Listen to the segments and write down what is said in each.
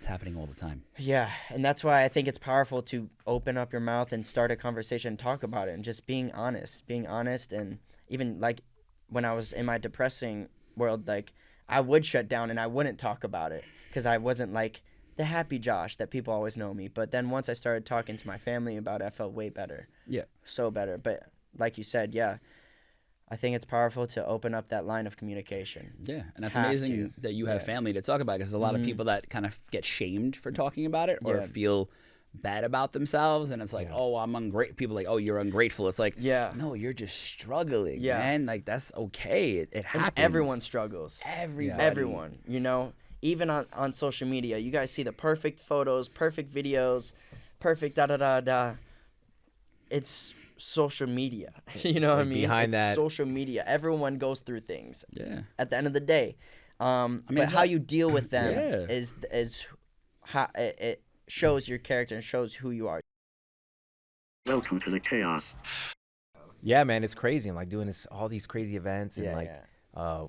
It's happening all the time. Yeah, and that's why I think it's powerful to open up your mouth and start a conversation and talk about it and just being honest, and even like when I was in my depressing world, like I would shut down and I wouldn't talk about it because I wasn't like the happy Josh that people always know me. But then once I started talking to my family about it, I felt way better. Yeah. So better. But like you said, yeah, I think it's powerful to open up that line of communication. Yeah, and that's amazing that you have family to talk about, because a lot of people that kind of get shamed for talking about it or feel bad about themselves, and it's like, oh, I'm ungrateful. People are like, oh, you're ungrateful. It's like, no, you're just struggling, man. Like, that's okay. It happens. And everyone struggles. Everybody. Everyone, you know, even on social media, you guys see the perfect photos, perfect videos, perfect da-da-da-da. It's social media. You know what I mean? Behind that, social media. Everyone goes through things. Yeah. At the end of the day. I mean, but how you deal with them is how it shows your character and shows who you are. Welcome to the chaos. Yeah, man, it's crazy. I'm like doing all these crazy events, and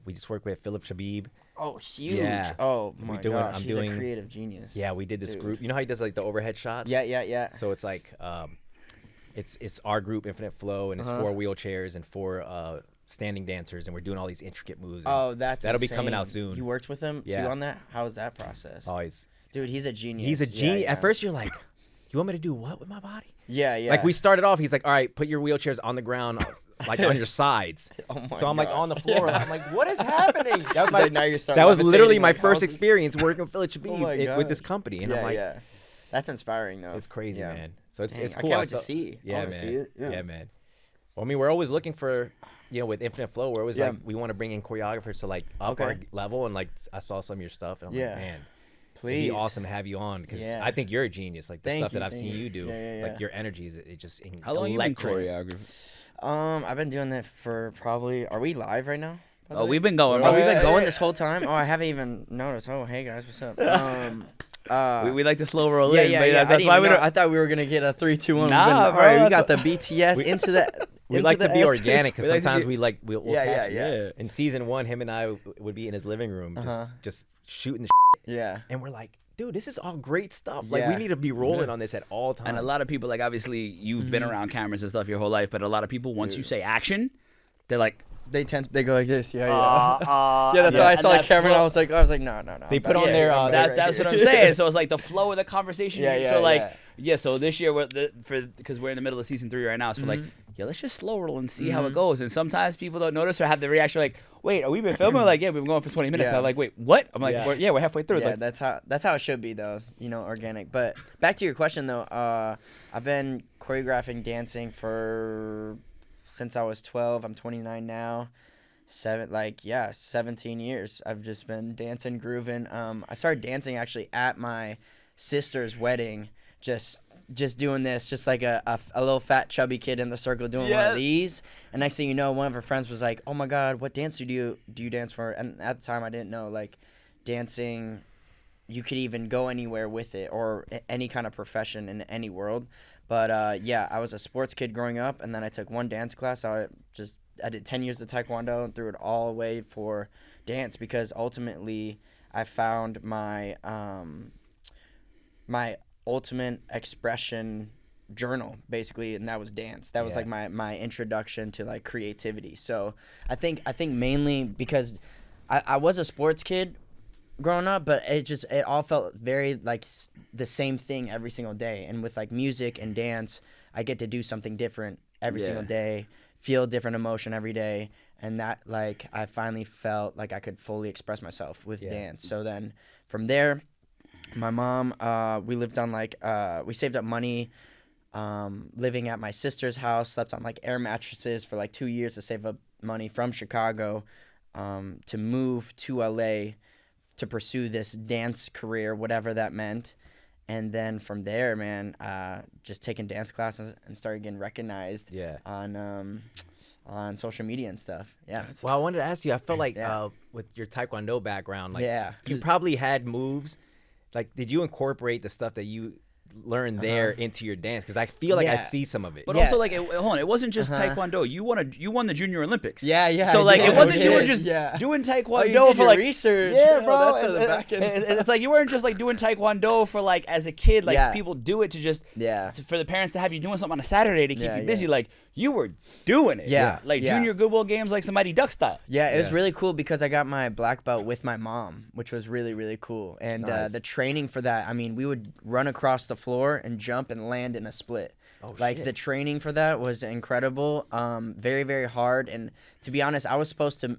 we just worked with Philip Shabib. Oh, huge. Yeah. Oh my gosh, he's a creative genius. Yeah, we did this group. You know how he does like the overhead shots? Yeah. So it's like it's our group, Infinite Flow, and it's 4 wheelchairs and 4 standing dancers, and we're doing all these intricate moves. Oh, that'll be coming out soon. You worked with him too on that? How was that process? Always. Dude, he's a genius. He's a genius. At first, you're like, you want me to do what with my body? Yeah. Like, we started off, he's like, all right, put your wheelchairs on the ground, like on your sides. So I'm like on the floor. I'm like, what is happening? That was, that was literally my first experience working with Philip Shabib with this company. And I'm like, that's inspiring, though. It's crazy, man. So it's cool. I can't wait to see. Yeah, man. Yeah, man. Well, I mean, we're always looking for, with Infinite Flow, we're always like, we want to bring in choreographers to like up our level. And like, I saw some of your stuff, and I'm like, man. Please. It'd be awesome to have you on, because I think you're a genius. Like the stuff that I've seen you do, like your energy is just electric. How long you been choreographer? I've been doing that for probably. Are we live right now? Oh, we've been going. Oh, we've been going this whole time. Oh, I haven't even noticed. Oh, hey guys, what's up? We like to slow roll in. Yeah. That's why I thought we were gonna get a 3, 2, 1. Nah, bro. All right, we got the BTS into that. We like to be organic, because sometimes we'll yeah. In season 1, him and I would be in his living room just shooting the and we're like, dude, this is all great stuff. Like, we need to be rolling on this at all times. And a lot of people, like, obviously, you've been around cameras and stuff your whole life, but a lot of people, once you say action, they're like, they go like this. Yeah. That's why I saw the camera and I was like, no. They put on their. That's what I'm saying. So it's like the flow of the conversation. So this year, because we're in the middle of season 3 right now, so we're like, let's just slow roll and see how it goes. And sometimes people don't notice or have the reaction like, wait, are we been filming? Like, we've been going for 20 minutes. And I'm like, wait, what? I'm like, we're halfway through. Yeah, like, that's how it should be, though. Organic. But back to your question, though. I've been choreographing dancing since I was 12. I'm 29 now. 17 years. I've just been dancing, grooving. I started dancing actually at my sister's wedding. Just doing this, just like a little fat chubby kid in the circle doing one of these. And next thing you know, one of her friends was like, "Oh my God, what dance do you dance for?" And at the time, I didn't know, like, dancing, you could even go anywhere with it, or any kind of profession in any world. But I was a sports kid growing up, and then I took one dance class. I did 10 years of TaeKwonDo and threw it all away for dance, because ultimately I found my my ultimate expression journal, basically, and that was dance. That was like my introduction to like creativity. So I think mainly because I was a sports kid growing up, but it all felt very like the same thing every single day. And with like music and dance, I get to do something different every single day, feel different emotion every day, and that, like, I finally felt like I could fully express myself with dance. So then from there, my mom, we lived on we saved up money, living at my sister's house, slept on like air mattresses for like 2 years to save up money from Chicago, to move to LA to pursue this dance career, whatever that meant. And then from there, man, just taking dance classes and started getting recognized on social media and stuff. Yeah. Well, I wanted to ask you, I felt like with your Taekwondo background, like you probably had moves. Like, did you incorporate the stuff that learn there into your dance? Because I feel like I see some of it. But also, like, hold on, it wasn't just Taekwondo. You won the Junior Olympics. Yeah. So like, it wasn't you were just doing Taekwondo for like research. Yeah, bro. It's like you weren't just like doing Taekwondo for like as a kid. Like people do it to just for the parents to have you doing something on a Saturday to keep you busy. Like you were doing it. Like Junior Goodwill Games, like somebody duck style. Yeah, it was really cool because I got my black belt with my mom, which was really, really cool. And the training for that, I mean, we would run across the floor and jump and land in a split. The training for that was incredible. Very, very hard. And to be honest, I was supposed to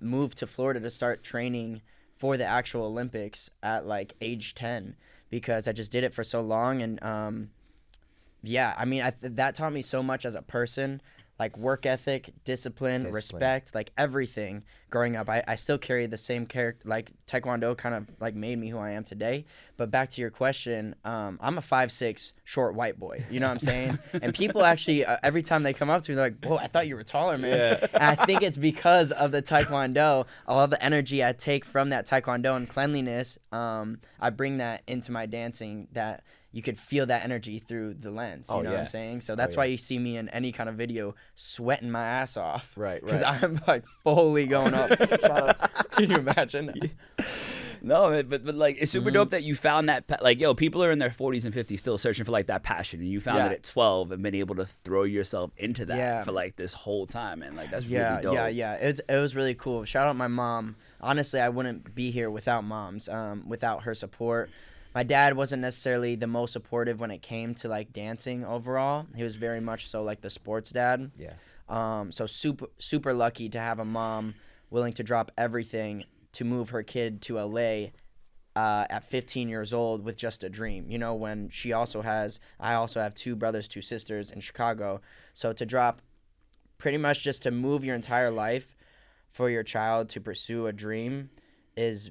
move to Florida to start training for the actual Olympics at like age 10 because I just did it for so long. And I mean, that taught me so much as a person. Like work ethic, discipline, respect, like everything growing up. I still carry the same character, like Taekwondo kind of like made me who I am today. But back to your question, I'm a 5'6" short white boy. You know what I'm saying? And people actually, every time they come up to me, they're like, whoa, I thought you were taller, man. Yeah. And I think it's because of the Taekwondo, all the energy I take from that Taekwondo and cleanliness, I bring that into my dancing that you could feel that energy through the lens, you know what I'm saying? So that's why you see me in any kind of video sweating my ass off. Right. Because I'm like fully going up. Can you imagine? No, but like it's super dope that you found that. Like, yo, people are in their 40s and 50s still searching for like that passion, and you found it at 12 and been able to throw yourself into that for like this whole time, and like that's really dope. Yeah. It was really cool. Shout out my mom. Honestly, I wouldn't be here without moms, without her support. My dad wasn't necessarily the most supportive when it came to like dancing overall. He was very much so like the sports dad. Yeah. So super lucky to have a mom willing to drop everything to move her kid to LA at 15 years old with just a dream. You know, when I also have 2 brothers, 2 sisters in Chicago. So to drop pretty much just to move your entire life for your child to pursue a dream is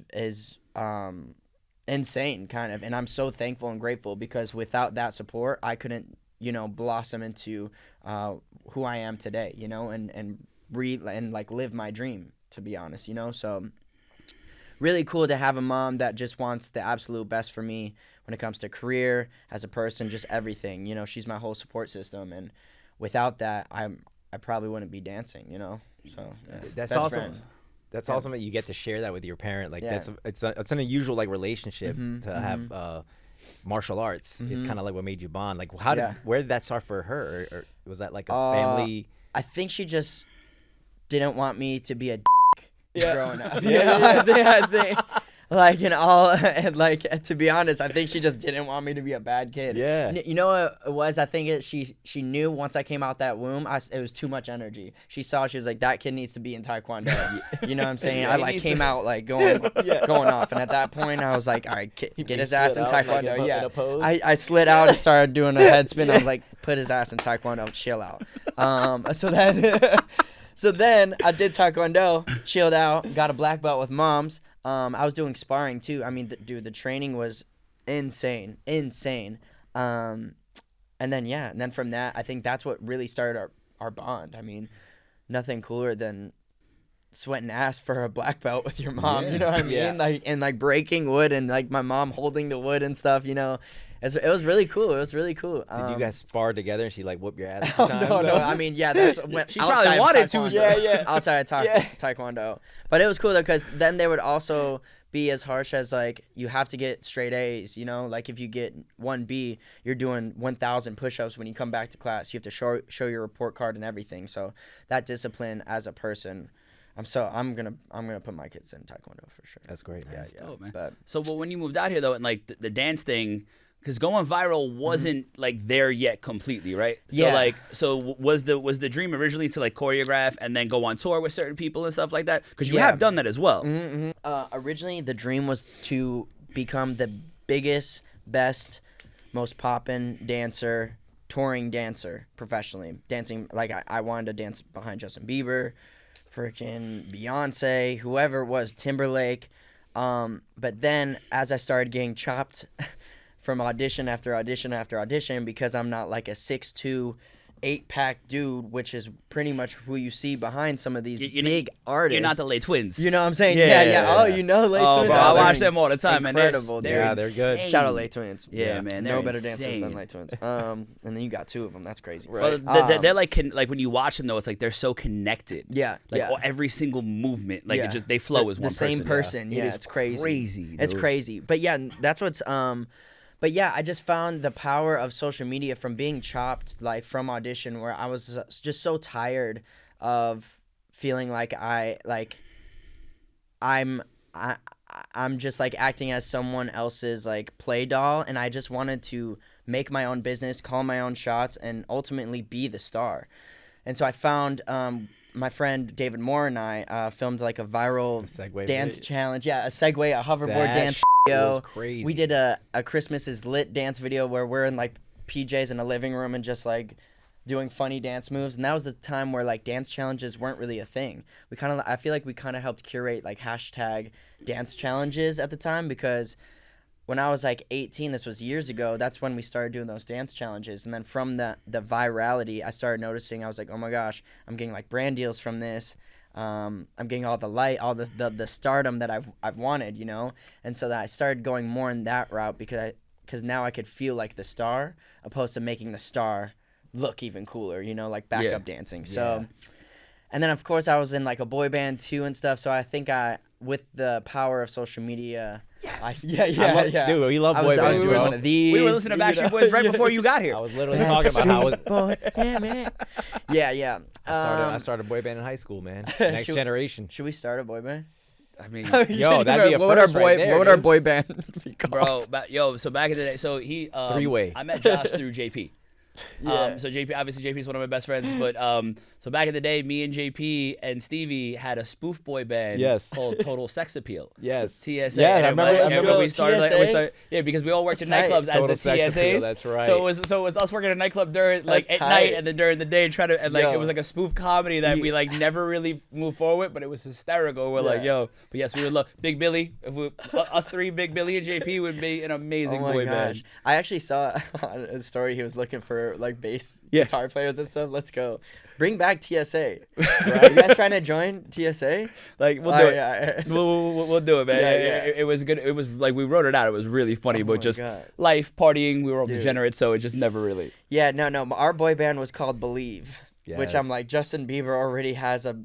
insane, kind of. And I'm so thankful and grateful because without that support, I couldn't, blossom into who I am today, and like live my dream, to be honest, So really cool to have a mom that just wants the absolute best for me when it comes to career, as a person, just everything. She's my whole support system, and without that, I probably wouldn't be dancing, So that's awesome. That's awesome that you get to share that with your parent. Like it's an unusual like relationship to have martial arts. It's kind of like what made you bond. Like where did that start for her, or was that like a family? I think she just didn't want me to be a growing up. I think like and to be honest, I think she just didn't want me to be a bad kid. Yeah. You know what it was? I think she knew once I came out that womb, it was too much energy. She was like, that kid needs to be in Taekwondo. You know what I'm saying? I came out like going off, and at that point I was like, all right, get his ass in Taekwondo. In a pose? I slid out and started doing a head spin. I was like, put his ass in Taekwondo, chill out. So then I did Taekwondo, chilled out, got a black belt with moms. I was doing sparring too. I mean, dude, the training was insane. And then from that, I think that's what really started our bond. I mean, nothing cooler than sweating ass for a black belt with your mom. You know what I mean? Yeah. Like, and like breaking wood and like my mom holding the wood and stuff. It was really cool. Did you guys spar together and she like whoop your ass? No. I mean, that's when she probably wanted to. Outside of Taekwondo, but it was cool though because then they would also be as harsh as like you have to get straight A's. Like if you get 1B, you're doing 1,000 push-ups when you come back to class. You have to show your report card and everything. So that discipline as a person. I'm gonna put my kids in Taekwondo for sure. That's great. That's dope, man. But when you moved out here though, and like the dance thing. Because going viral wasn't like there yet completely, right? So was the dream originally to like choreograph and then go on tour with certain people and stuff like that? Because you have done that as well. Originally, the dream was to become the biggest, best, most poppin' dancer, touring dancer professionally. Dancing like I wanted to dance behind Justin Bieber, freaking Beyonce, whoever it was, Timberlake. But then as I started getting chopped from audition after audition after audition because I'm not like a 6'2" 8-pack dude, which is pretty much who you see behind some of these big artists. You're not the Lay Twins. You know what I'm saying? Yeah. Oh, you know Lay Twins? Bro, I watch them all the time, man. Incredible, dude. Yeah, they're good. Shout out Lay Twins. Yeah, man. No better dancers than Lay Twins. And then you got 2 of them. That's crazy. Right. Well, they're like when you watch them though, it's like they're so connected. Yeah. Like every single movement, like it just they flow as one person. The same person. Yeah, it's crazy. Dude. It's crazy. But yeah, that's what's But yeah, I just found the power of social media from being chopped, like from audition, where I was just so tired of feeling like I'm just like acting as someone else's like play doll, and I just wanted to make my own business, call my own shots, and ultimately be the star. And so I found my friend David Moore and I filmed like a viral dance challenge. Yeah, a Segway, a hoverboard dance. Was crazy. We did a Christmas is Lit dance video where we're in like PJs in a living room and just like doing funny dance moves. And that was the time where like dance challenges weren't really a thing. I feel like we kind of helped curate like hashtag dance challenges at the time, because when I was like 18, this was years ago, that's when we started doing those dance challenges. And then from the virality, I started noticing, I was like, oh my gosh, I'm getting like brand deals from this. I'm getting all the stardom that I've wanted, you know? And so that I started going more in that route because now I could feel like the star, opposed to making the star look even cooler, you know, like backup dancing. So, and then of course I was in like a boy band too and stuff. So I think with the power of social media, dude, we love boy bands. I was doing one of these. We were listening to Backstreet Boys right before you got here. I was literally talking about how yeah. I started a boy band in high school, man. Next generation. Should we start a boy band? I mean, yo, that'd be a first right there. What would our boy band be called? Bro, so back in the day, so he three-way. I met Josh through JP. Yeah. So JP is one of my best friends, but so back in the day, me and JP and Stevie had a spoof boy band called Total Sex Appeal. TSA. Yeah, I remember we started because we all worked in nightclubs Total as the TSAs. Appeal, that's right. So it was us working in a nightclub during at night, and then during the day trying to it was like a spoof comedy that we like never really moved forward with, but it was hysterical. We're like, but yes, we would love Big Billy. Us three, Big Billy and JP would be an amazing boy band. I actually saw a story he was looking for like bass guitar players and stuff. Let's go. Bring back TSA. Right? You guys trying to join TSA? Like we'll do it. We'll do it, man. It was good. It was like we wrote it out. It was really funny, but just life, partying. We were all degenerates, so it just never really. Yeah, no. Our boy band was called Believe. Yes. Which I'm like, Justin Bieber already has a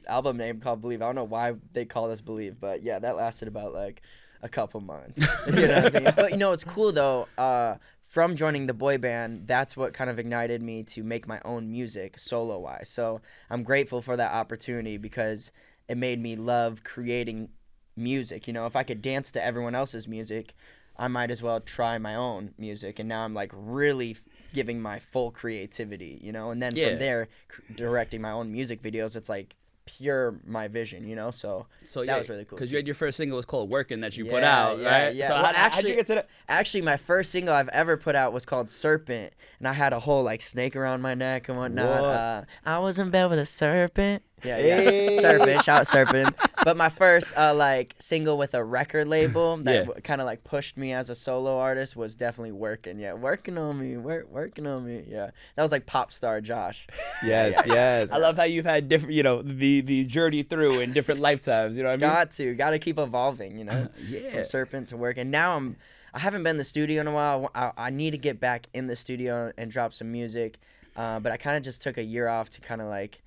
album name called Believe. I don't know why they called us Believe, but yeah, that lasted about like a couple months. You know what I mean? But you know, it's cool though. From joining the boy band, that's what kind of ignited me to make my own music solo-wise. So I'm grateful for that opportunity because it made me love creating music. You know, if I could dance to everyone else's music, I might as well try my own music. And now I'm like really giving my full creativity, you know? And then from there, directing my own music videos, it's like pure my vision, you know? So that was really cool. Because you had your first single was called Workin' that you put out, right? Yeah. So well, how'd you get to that? Actually, my first single I've ever put out was called Serpent, and I had a whole like snake around my neck and whatnot. I was in bed with a serpent. Yeah. Serpent, shout out Serpent. But my first like single with a record label that kind of like pushed me as a solo artist was definitely Workin'. Yeah, working on me. Yeah, that was like pop star Josh. Yes. I love how you've had different, you know, the journey through in different lifetimes. You know what I mean? Got to keep evolving. You know, from Serpent to Workin'. Now I haven't been in the studio in a while. I need to get back in the studio and drop some music. But I kind of just took a year off to kind of like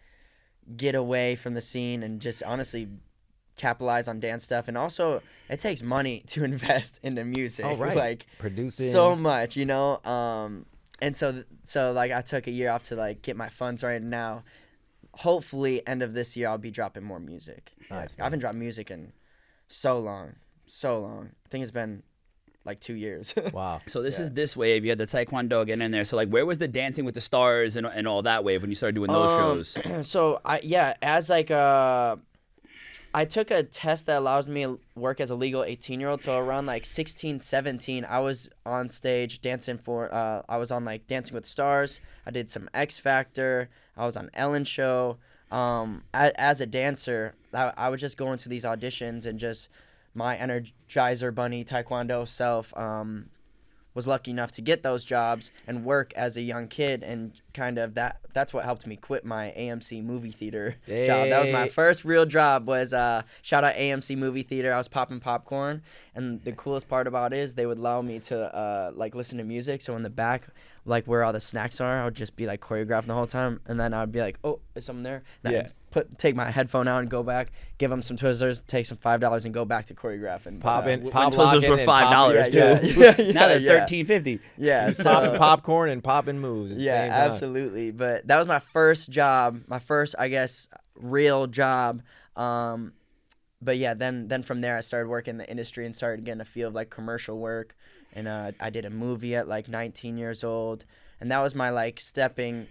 get away from the scene and just honestly capitalize on dance stuff. And also it takes money to invest into music. Oh, right. Like producing so much, you know. And so like I took a year off to like get my funds right now. Hopefully end of this year I'll be dropping more music. Nice. I haven't dropped music in so long. I think it's been like 2 years. Wow. So this is this wave. You had the TaeKwonDo getting in there. So like, where was the Dancing with the Stars and all that wave when you started doing those shows? So as like I took a test that allows me to work as a legal 18-year-old. So around like 16, 17, I was on stage dancing I was on like Dancing with the Stars. I did some X Factor. I was on Ellen Show. As a dancer, I was just going to these auditions and just my Energizer Bunny TaeKwonDo self was lucky enough to get those jobs and work as a young kid, and kind of that's what helped me quit my AMC movie theater job. That was my first real job, was shout out AMC movie theater. I was popping popcorn, and the coolest part about it is they would allow me to like listen to music. So in the back, like where all the snacks are, I would just be like choreographing the whole time, and then I'd be like, oh, is someone there? And I'd take my headphone out and go back, give them some Twizzlers, take some $5 and go back to choreographing. Twizzlers were $5 too. Now they're $13.50. Yeah, so popping popcorn and popping moves. Yeah, absolutely. But that was my first job, my first, I guess, real job. But yeah, then from there I started working in the industry and started getting a feel of like commercial work. And I did a movie at like 19 years old, and that was my like stepping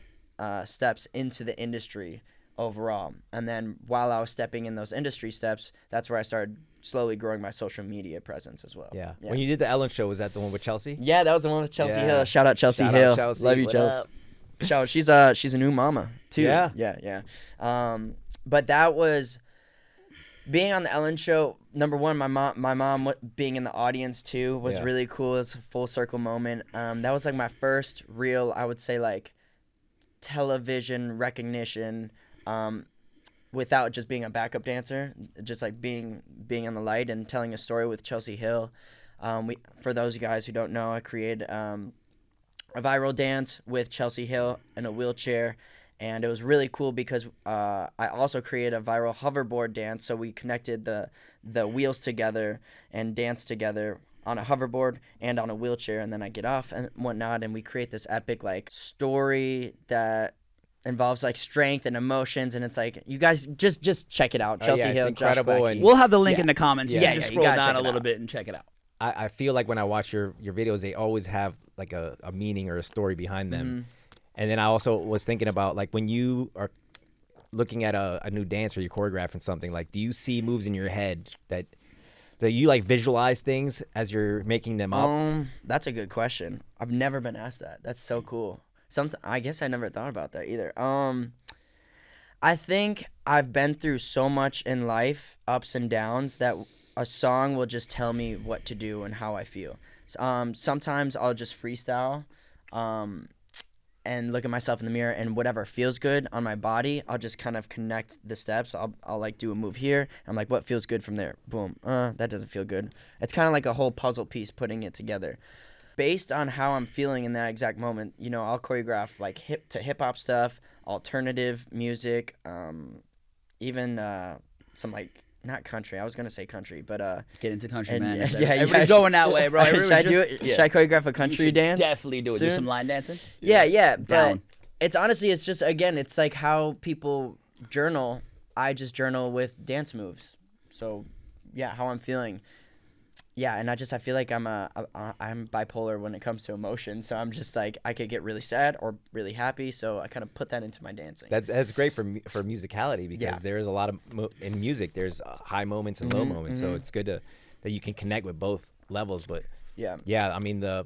steps into the industry overall. And then while I was stepping in those industry steps, that's where I started slowly growing my social media presence as well. Yeah. When you did the Ellen show, was that the one with Chelsie? Yeah, that was the one with Chelsie Hill. Shout out Chelsie Hill. Love you, Chelsea. Shout. She's a new mama too. Yeah. But that was being on the Ellen show. Number one, my mom being in the audience too was really cool. It's a full circle moment. That was like my first real, I would say, like television recognition, without just being a backup dancer, just like being on the light and telling a story with Chelsie Hill. For those guys who don't know, I created a viral dance with Chelsie Hill in a wheelchair. And it was really cool because I also created a viral hoverboard dance. So we connected the wheels together and danced together on a hoverboard and on a wheelchair. And then I get off and whatnot. And we create this epic like story that involves like strength and emotions. And it's like, you guys just check it out. Chelsie Hill, incredible. And we'll have the link in the comments. Yeah, just scroll down a little bit and check it out. I feel like when I watch your videos, they always have like a meaning or a story behind them. Mm-hmm. And then I also was thinking about, like, when you are looking at a new dance or you're choreographing something, like, do you see moves in your head that you, like, visualize things as you're making them up? That's a good question. I've never been asked that. That's so cool. I guess I never thought about that either. I think I've been through so much in life, ups and downs, that a song will just tell me what to do and how I feel. Sometimes I'll just freestyle. And look at myself in the mirror, and whatever feels good on my body, I'll just kind of connect the steps. I'll like do a move here. I'm like, what feels good from there? Boom. That doesn't feel good. It's kind of like a whole puzzle piece, putting it together. Based on how I'm feeling in that exact moment, I'll choreograph like hip hop stuff, alternative music, even some like, not country. I was gonna say country, but let's get into country, man. Everybody's going that way, bro. Should I do it? Should I choreograph a country dance? Definitely do it. Do some line dancing. Yeah. But it's honestly, it's just, again, it's like how people journal. I just journal with dance moves. So yeah, how I'm feeling. Yeah, and I feel like I'm bipolar when it comes to emotion. So I'm just like, I could get really sad or really happy. So I kind of put that into my dancing. That's great for musicality, because there is a lot of in music. There's high moments and low moments. So it's good that you can connect with both levels. But I mean,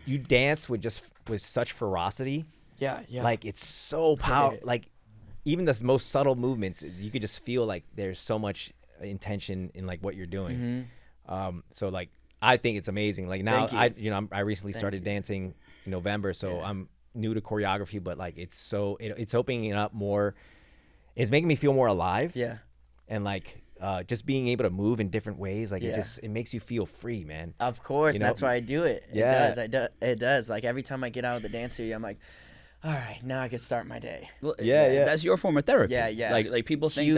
you dance with such ferocity. Yeah. Like, it's so powerful. Like, even the most subtle movements, you could just feel like there's so much intention in like what you're doing. So like, I think it's amazing. Like now, I recently started dancing in November, so I'm new to choreography, but like it's opening it up more. It's making me feel more alive. Yeah, and like just being able to move in different ways, like it makes you feel free, man. Of course, that's why I do it. It does. Like every time I get out of the dance studio, I'm like, all right, now I can start my day. Well, that's your form of therapy. Yeah. Like people think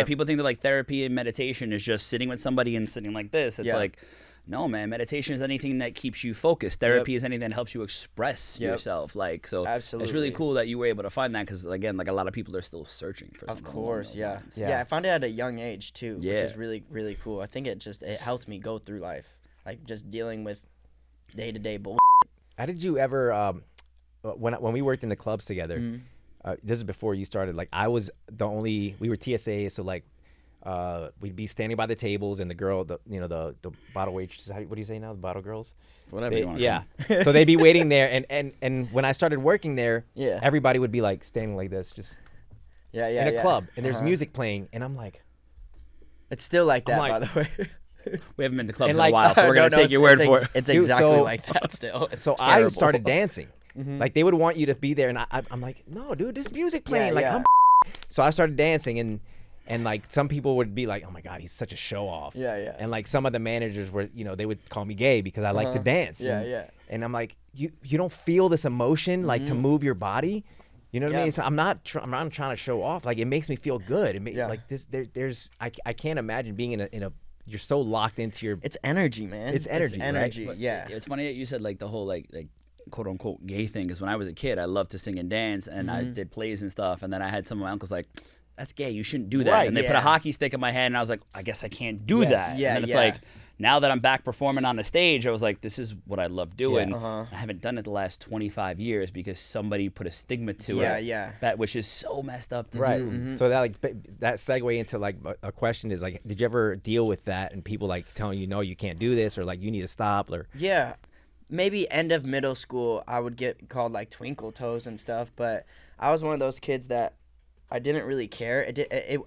people think that like therapy and meditation is just sitting with somebody and sitting like this. It's like, no, man. Meditation is anything that keeps you focused. Therapy is anything that helps you express yourself. Like, so absolutely. It's really cool that you were able to find that, because again, like a lot of people are still searching for something. Of course, yeah. I found it at a young age too, which is really, really cool. I think it helped me go through life, like just dealing with day-to-day bullshit. How did you ever when we worked in the clubs together, this is before you started, like I was we were TSA, so like we'd be standing by the tables, and the girl, the bottle waitresses, what do you say now, the bottle girls? Whatever you want to say. So they'd be waiting there, and when I started working there, everybody would be like standing like this, just in a club, and there's music playing, and I'm like, it's still like that, by the way. We haven't been to clubs in a while, so we're going to take your word for it. It's exactly like that still. It's so terrible. I started dancing. Like, they would want you to be there, and I'm like, no, dude, this music playing. So I started dancing, and like, some people would be like, oh my God, he's such a show off. Yeah. And like, some of the managers were, they would call me gay because I like to dance. Yeah. And I'm like, you don't feel this emotion, like, to move your body. You know what I mean? So I'm not trying to show off. Like, it makes me feel good. Like this, I can't imagine being in a you're so locked into your. It's energy, man. It's energy, right? Yeah. It's funny that you said like the whole like quote unquote gay thing, because when I was a kid, I loved to sing and dance, and I did plays and stuff, and then I had some of my uncles like, that's gay, you shouldn't do that. Right, and they put a hockey stick in my hand, and I was like, I guess I can't do that. Yeah, and then it's like, now that I'm back performing on the stage, I was like, this is what I love doing. I haven't done it the last 25 years because somebody put a stigma to it. That, which is so messed up to do. So that segue into like a question is like, did you ever deal with that and people like telling you, no, you can't do this, or like you need to stop, or maybe end of middle school I would get called like twinkle toes and stuff, but I was one of those kids that I didn't really care.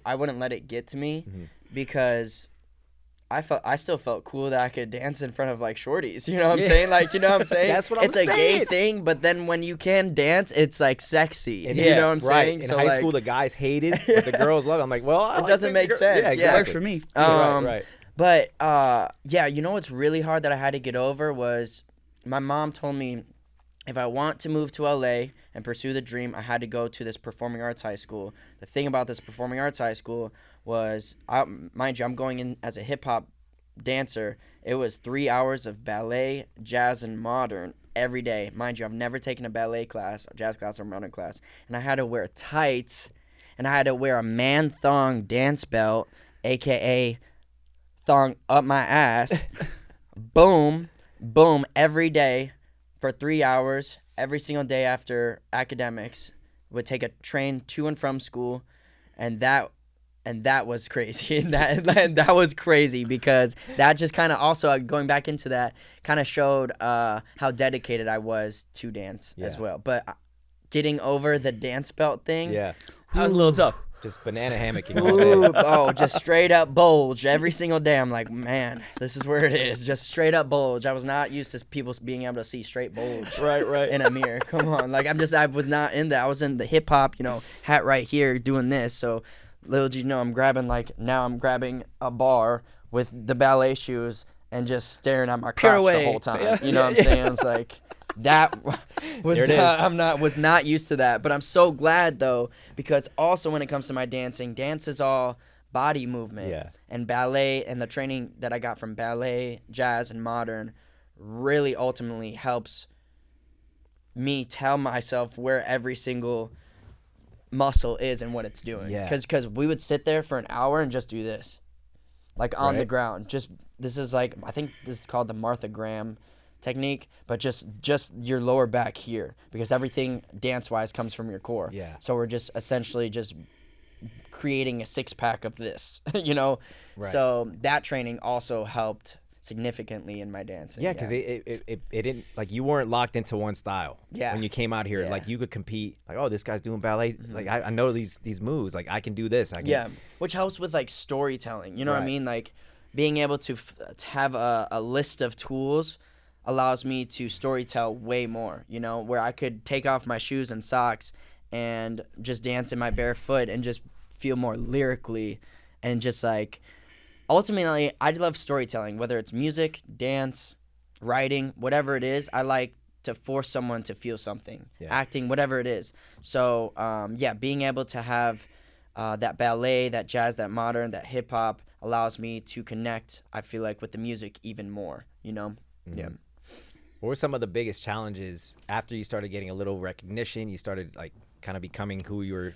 I wouldn't let it get to me because I still felt cool that I could dance in front of like shorties. You know what I'm saying? Like, you know what I'm saying? That's what I'm saying. It's a gay thing, but then when you can dance, it's like sexy. And you know what I'm saying? In high school, the guys hated, but the girls love it. I'm like, well, it doesn't make sense. Yeah, exactly. Yeah. It works for me. Right. But you know what's really hard that I had to get over was my mom told me if I want to move to LA and pursue the dream, I had to go to this performing arts high school. The thing about this performing arts high school was, mind you, I'm going in as a hip hop dancer. It was 3 hours of ballet, jazz, and modern every day. Mind you, I've never taken a ballet class, a jazz class, or modern class. And I had to wear tights, and I had to wear a man thong dance belt, aka thong up my ass. Boom, every day for 3 hours, every single day after academics. Would take a train to and from school, and that was crazy. that was crazy because that just kind of also, going back into that, kind of showed how dedicated I was to dance as well. But getting over the dance belt thing, that was a little tough. Just banana hammocking all day. Just straight up bulge every single day. I'm like, man, this is where it is. Just straight up bulge. I was not used to people being able to see straight bulge right in a mirror. Come on. Like, I was not in that. I was in the hip hop, hat right here doing this. So little did you know, I'm grabbing a bar with the ballet shoes and just staring at my crotch the whole time. You know what I'm saying? It's like, that was not used to that. But I'm so glad though, because also when it comes to my dancing, dance is all body movement. Yeah. And ballet and the training that I got from ballet, jazz, and modern really ultimately helps me tell myself where every single muscle is and what it's doing. Yeah. Because we would sit there for an hour and just do this, like on the ground. This is like, I think this is called the Martha Graham technique, but just your lower back here, because everything dance-wise comes from your core. Yeah. So we're just essentially just creating a six-pack of this, Right. So that training also helped significantly in my dancing. Yeah, because it didn't, like, you weren't locked into one style. Yeah. When you came out here, like, you could compete. Like, oh, this guy's doing ballet. Like, I know these moves. Like, I can do this. Which helps with like storytelling. You know what I mean? Like, being able to have a list of tools allows me to storytell way more, where I could take off my shoes and socks and just dance in my bare foot and just feel more lyrically, and just like, ultimately, I love storytelling, whether it's music, dance, writing, whatever it is. I like to force someone to feel something, acting, whatever it is. So, being able to have that ballet, that jazz, that modern, that hip hop allows me to connect, I feel like, with the music even more, Mm-hmm. Yeah. What were some of the biggest challenges after you started getting a little recognition? You started like kind of becoming who you were.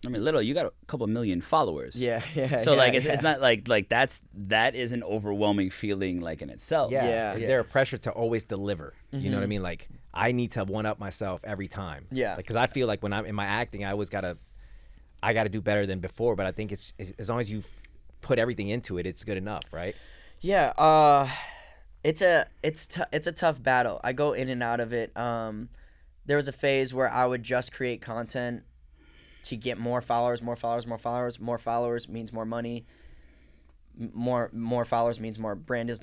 I mean, you got a couple million followers. Yeah. So it's not like that is an overwhelming feeling like in itself. Yeah. Is there a pressure to always deliver? You know what I mean? Like, I need to one up myself every time. Yeah. Because I feel like when I'm in my acting, I always gotta do better than before. But I think it's as long as you put everything into it, it's good enough, right? Yeah. It's a tough battle. I go in and out of it. There was a phase where I would just create content to get more followers. More followers means more money. more followers means more brand is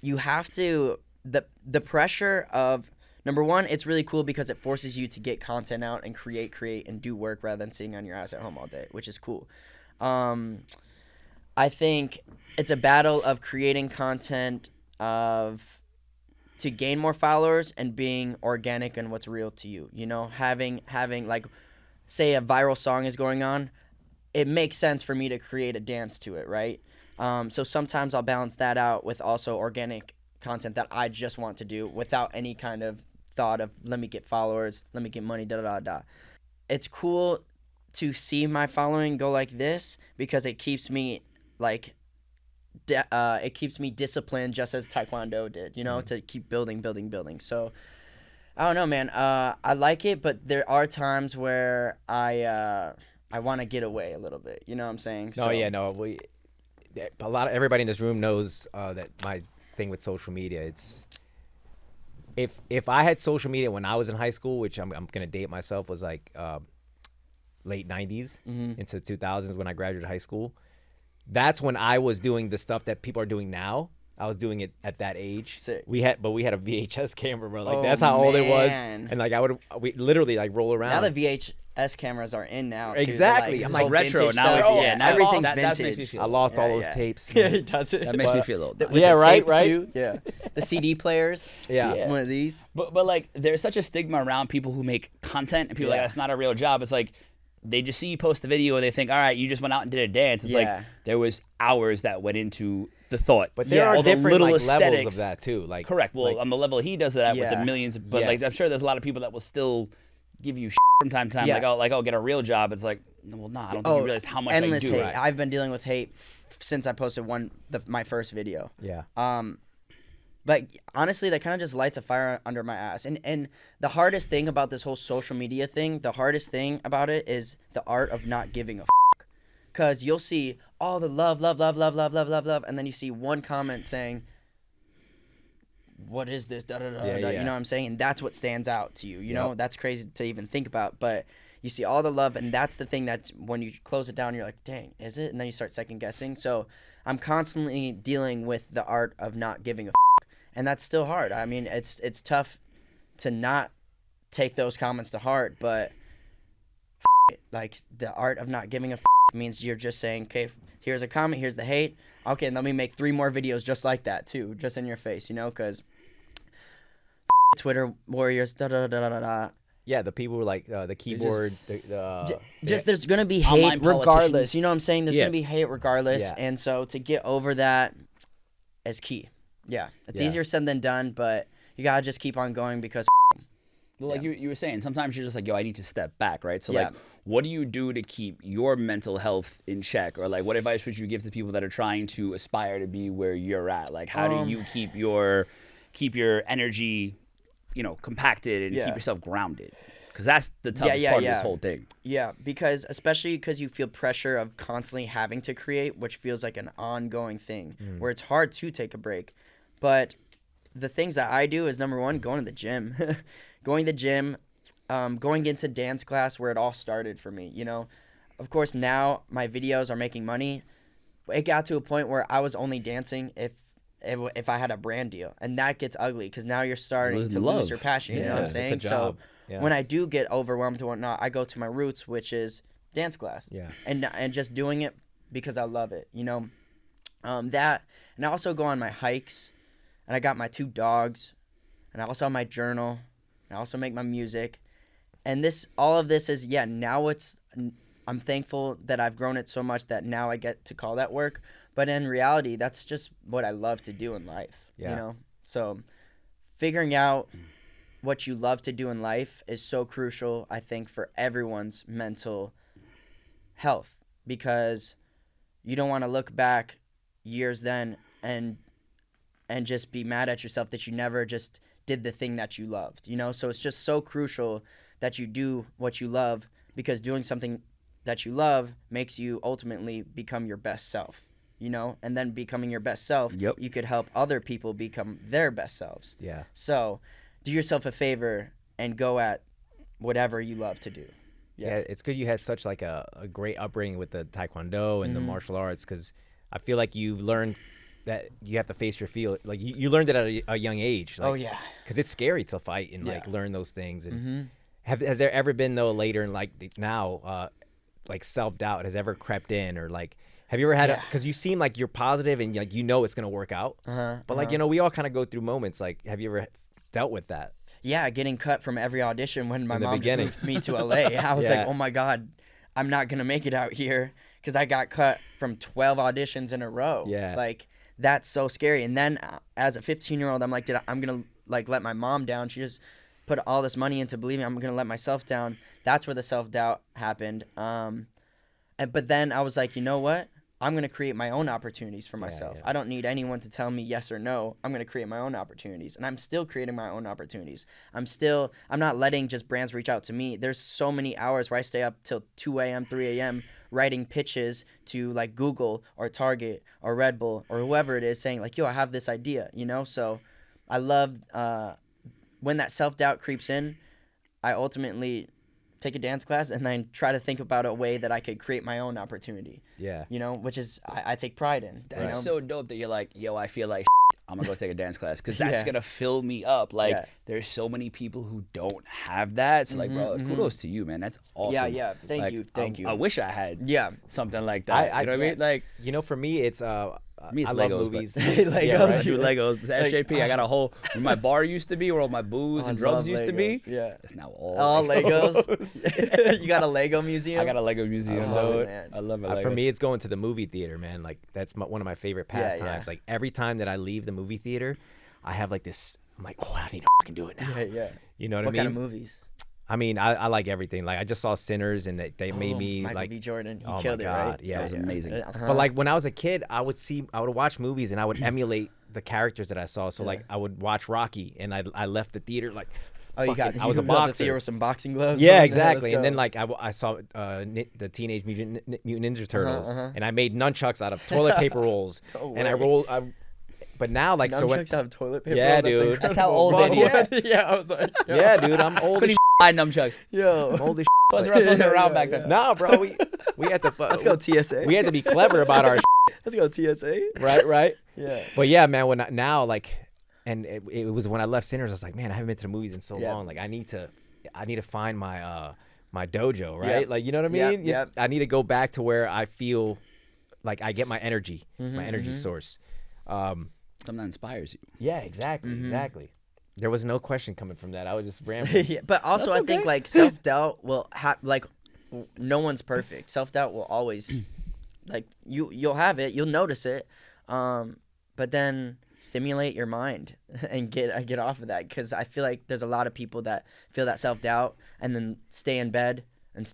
you have to the pressure of number one, it's really cool because it forces you to get content out and create and do work rather than sitting on your ass at home all day, which is cool. I think it's a battle of creating content to gain more followers and being organic and what's real to you. You know, having like, say a viral song is going on, it makes sense for me to create a dance to it, right? So sometimes I'll balance that out with also organic content that I just want to do without any kind of thought of let me get followers, let me get money, It's cool to see my following go like this because it keeps me like it keeps me disciplined just as TaeKwonDo did, you know, to keep building. So I don't know, man. I like it, but there are times where I want to get away a little bit. You know what I'm saying? Everybody in this room knows that my thing with social media, it's if I had social media when I was in high school, which I'm gonna date myself, was like late 90s into 2000s when I graduated high school. That's when I was doing the stuff that people are doing now. I was doing it at that age. Sick. We had a VHS camera, bro. Like that's how old it was. And like we literally like roll around. Now the VHS cameras are in now. Too. Exactly. Like, I'm like retro now. Now everything's vintage. That makes me feel I lost all those tapes. Yeah, he does it. That makes me feel old. With the tape too. Yeah. The CD players. Yeah. One of these. But like there's such a stigma around people who make content and people are like that's not a real job. It's like they just see you post the video and they think, all right, you just went out and did a dance. It's like there was hours that went into the thought. But there are different like, levels of that too. Like correct. Well, like, on the level he does that with the millions, but like I'm sure there's a lot of people that will still give you from time to time. Like oh, get a real job. It's like, well, nah, I don't think you realize how much endless I do. Hate. Right? I've been dealing with hate since I posted my first video. Yeah. But honestly, that kind of just lights a fire under my ass. And the hardest thing about this whole social media thing, the hardest thing about it is the art of not giving a fuck. Because you'll see all the love, and then you see one comment saying, what is this, you know what I'm saying? And that's what stands out to you, you know? That's crazy to even think about, but you see all the love, and that's the thing that when you close it down, you're like, dang, is it? And then you start second guessing. So I'm constantly dealing with the art of not giving a fuck. And that's still hard. I mean, it's tough to not take those comments to heart, but like the art of not giving a means you're just saying, okay, here's a comment, here's the hate. Okay, and let me make 3 more videos just like that too, just in your face, you know, because Twitter warriors, Yeah, the people who like the keyboard, there's gonna be hate regardless. You know what I'm saying? There's gonna be hate regardless, and so to get over that is key. Yeah, it's easier said than done, but you gotta just keep on going because. Well, like you were saying, sometimes you're just like, yo, I need to step back, right? So like, what do you do to keep your mental health in check, or like, what advice would you give to people that are trying to aspire to be where you're at? Like, how do you keep your energy, you know, compacted and keep yourself grounded? Because that's the toughest part of this whole thing. Yeah, especially because you feel pressure of constantly having to create, which feels like an ongoing thing, where it's hard to take a break. But the things that I do is, number one, going to the gym. Going into dance class where it all started for me, you know. Of course, now my videos are making money. It got to a point where I was only dancing if I had a brand deal. And that gets ugly because now you're starting to lose your passion, you know what I'm saying? It's a job. So when I do get overwhelmed and whatnot, I go to my roots, which is dance class. Yeah. And just doing it because I love it, you know. That, and I also go on my hikes, and I got my 2 dogs, and I also have my journal, and I also make my music. And all of this is, now I'm thankful that I've grown it so much that now I get to call that work. But in reality, that's just what I love to do in life, you know? So figuring out what you love to do in life is so crucial, I think, for everyone's mental health, because you don't want to look back years then and just be mad at yourself that you never just did the thing that you loved, you know? So it's just so crucial that you do what you love, because doing something that you love makes you ultimately become your best self, you know? And then becoming your best self, you could help other people become their best selves. Yeah. So do yourself a favor and go at whatever you love to do. Yeah, it's good you had such like a great upbringing with the Taekwondo and the martial arts, because I feel like you've learned that you have to face your fear. Like you learned it at a young age. Like, oh yeah, because it's scary to fight and like learn those things. And has there ever been though later in like now like self-doubt has ever crept in, or like have you ever had because you seem like you're positive and like it's gonna work out, but like we all kind of go through moments. Like have you ever dealt with that? Yeah, getting cut from every audition when my mom just moved me to LA. I was like, oh my God, I'm not gonna make it out here, because I got cut from 12 auditions in a row. Like that's so scary. And then as a 15-year-old, I'm like, I'm gonna like let my mom down. She just put all this money into believing I'm gonna let myself down. That's where the self-doubt happened. But then I was like, you know what? I'm going to create my own opportunities for myself. I don't need anyone to tell me yes or no. I'm going to create my own opportunities. And I'm still creating my own opportunities. I'm not letting just brands reach out to me. There's so many hours where I stay up till 2 a.m., 3 a.m. writing pitches to like Google or Target or Red Bull or whoever it is, saying like, yo, I have this idea, So I love when that self-doubt creeps in, I ultimately take a dance class and then try to think about a way that I could create my own opportunity. Which is I take pride in. That's so dope that you're like, yo, I feel like I'm gonna go take a dance class, because that's gonna fill me up. Like there's so many people who don't have that. So like, bro, kudos to you, man. That's awesome. Thank you. I wish I had something like that. You know what I mean? Like, for me, it's me, it's I Legos, love movies. Legos. Yeah, right. I do Legos. SJP, I got a whole where my bar used to be, where all my booze and drugs used to be. Yeah, it's now all Legos. You got a Lego museum? I got a Lego museum. Man. I love it. For me, it's going to the movie theater, man. Like that's one of my favorite pastimes. Like every time that I leave the movie theater, I have like this. I'm like, oh, I need to fucking do it now. You know what I mean? What kind of movies? I mean, I like everything. Like I just saw Sinners, and they made me Michael like B. Jordan. He killed it, God. right? Yeah, that was amazing. But like when I was a kid, I would watch movies and I would emulate the characters that I saw. So like I would watch Rocky, and I left the theater like. I was a boxer. The theater with some boxing gloves. Yeah, exactly. And then like I saw the Teenage Mutant Ninja Turtles, and I made nunchucks out of toilet paper rolls, and I rolled. But now, like, nunchucks out of toilet paper. Yeah, rolls, dude. That's how old that is. Yeah, I was like, yeah, dude, I'm old as buy nunchucks. Yo, I'm old as wasn't around back then. Nah, bro, we had to. Let's go TSA. We had to be clever about our. Let's go TSA. Right. Yeah. But yeah, man. Now, like, and it was when I left Sinners, I was like, man, I haven't been to the movies in so long. Like, I need to find my my dojo, right? Yep. Like, you know what I mean? Yep. I need to go back to where I feel like I get my energy, my energy source. Something that inspires you. Yeah, exactly. There was no question coming from that. I was just rambling. But also, I think like self-doubt will like no one's perfect. Self-doubt will always like you'll have it, you'll notice it, but then stimulate your mind and get off of that, because I feel like there's a lot of people that feel that self-doubt and then stay in bed and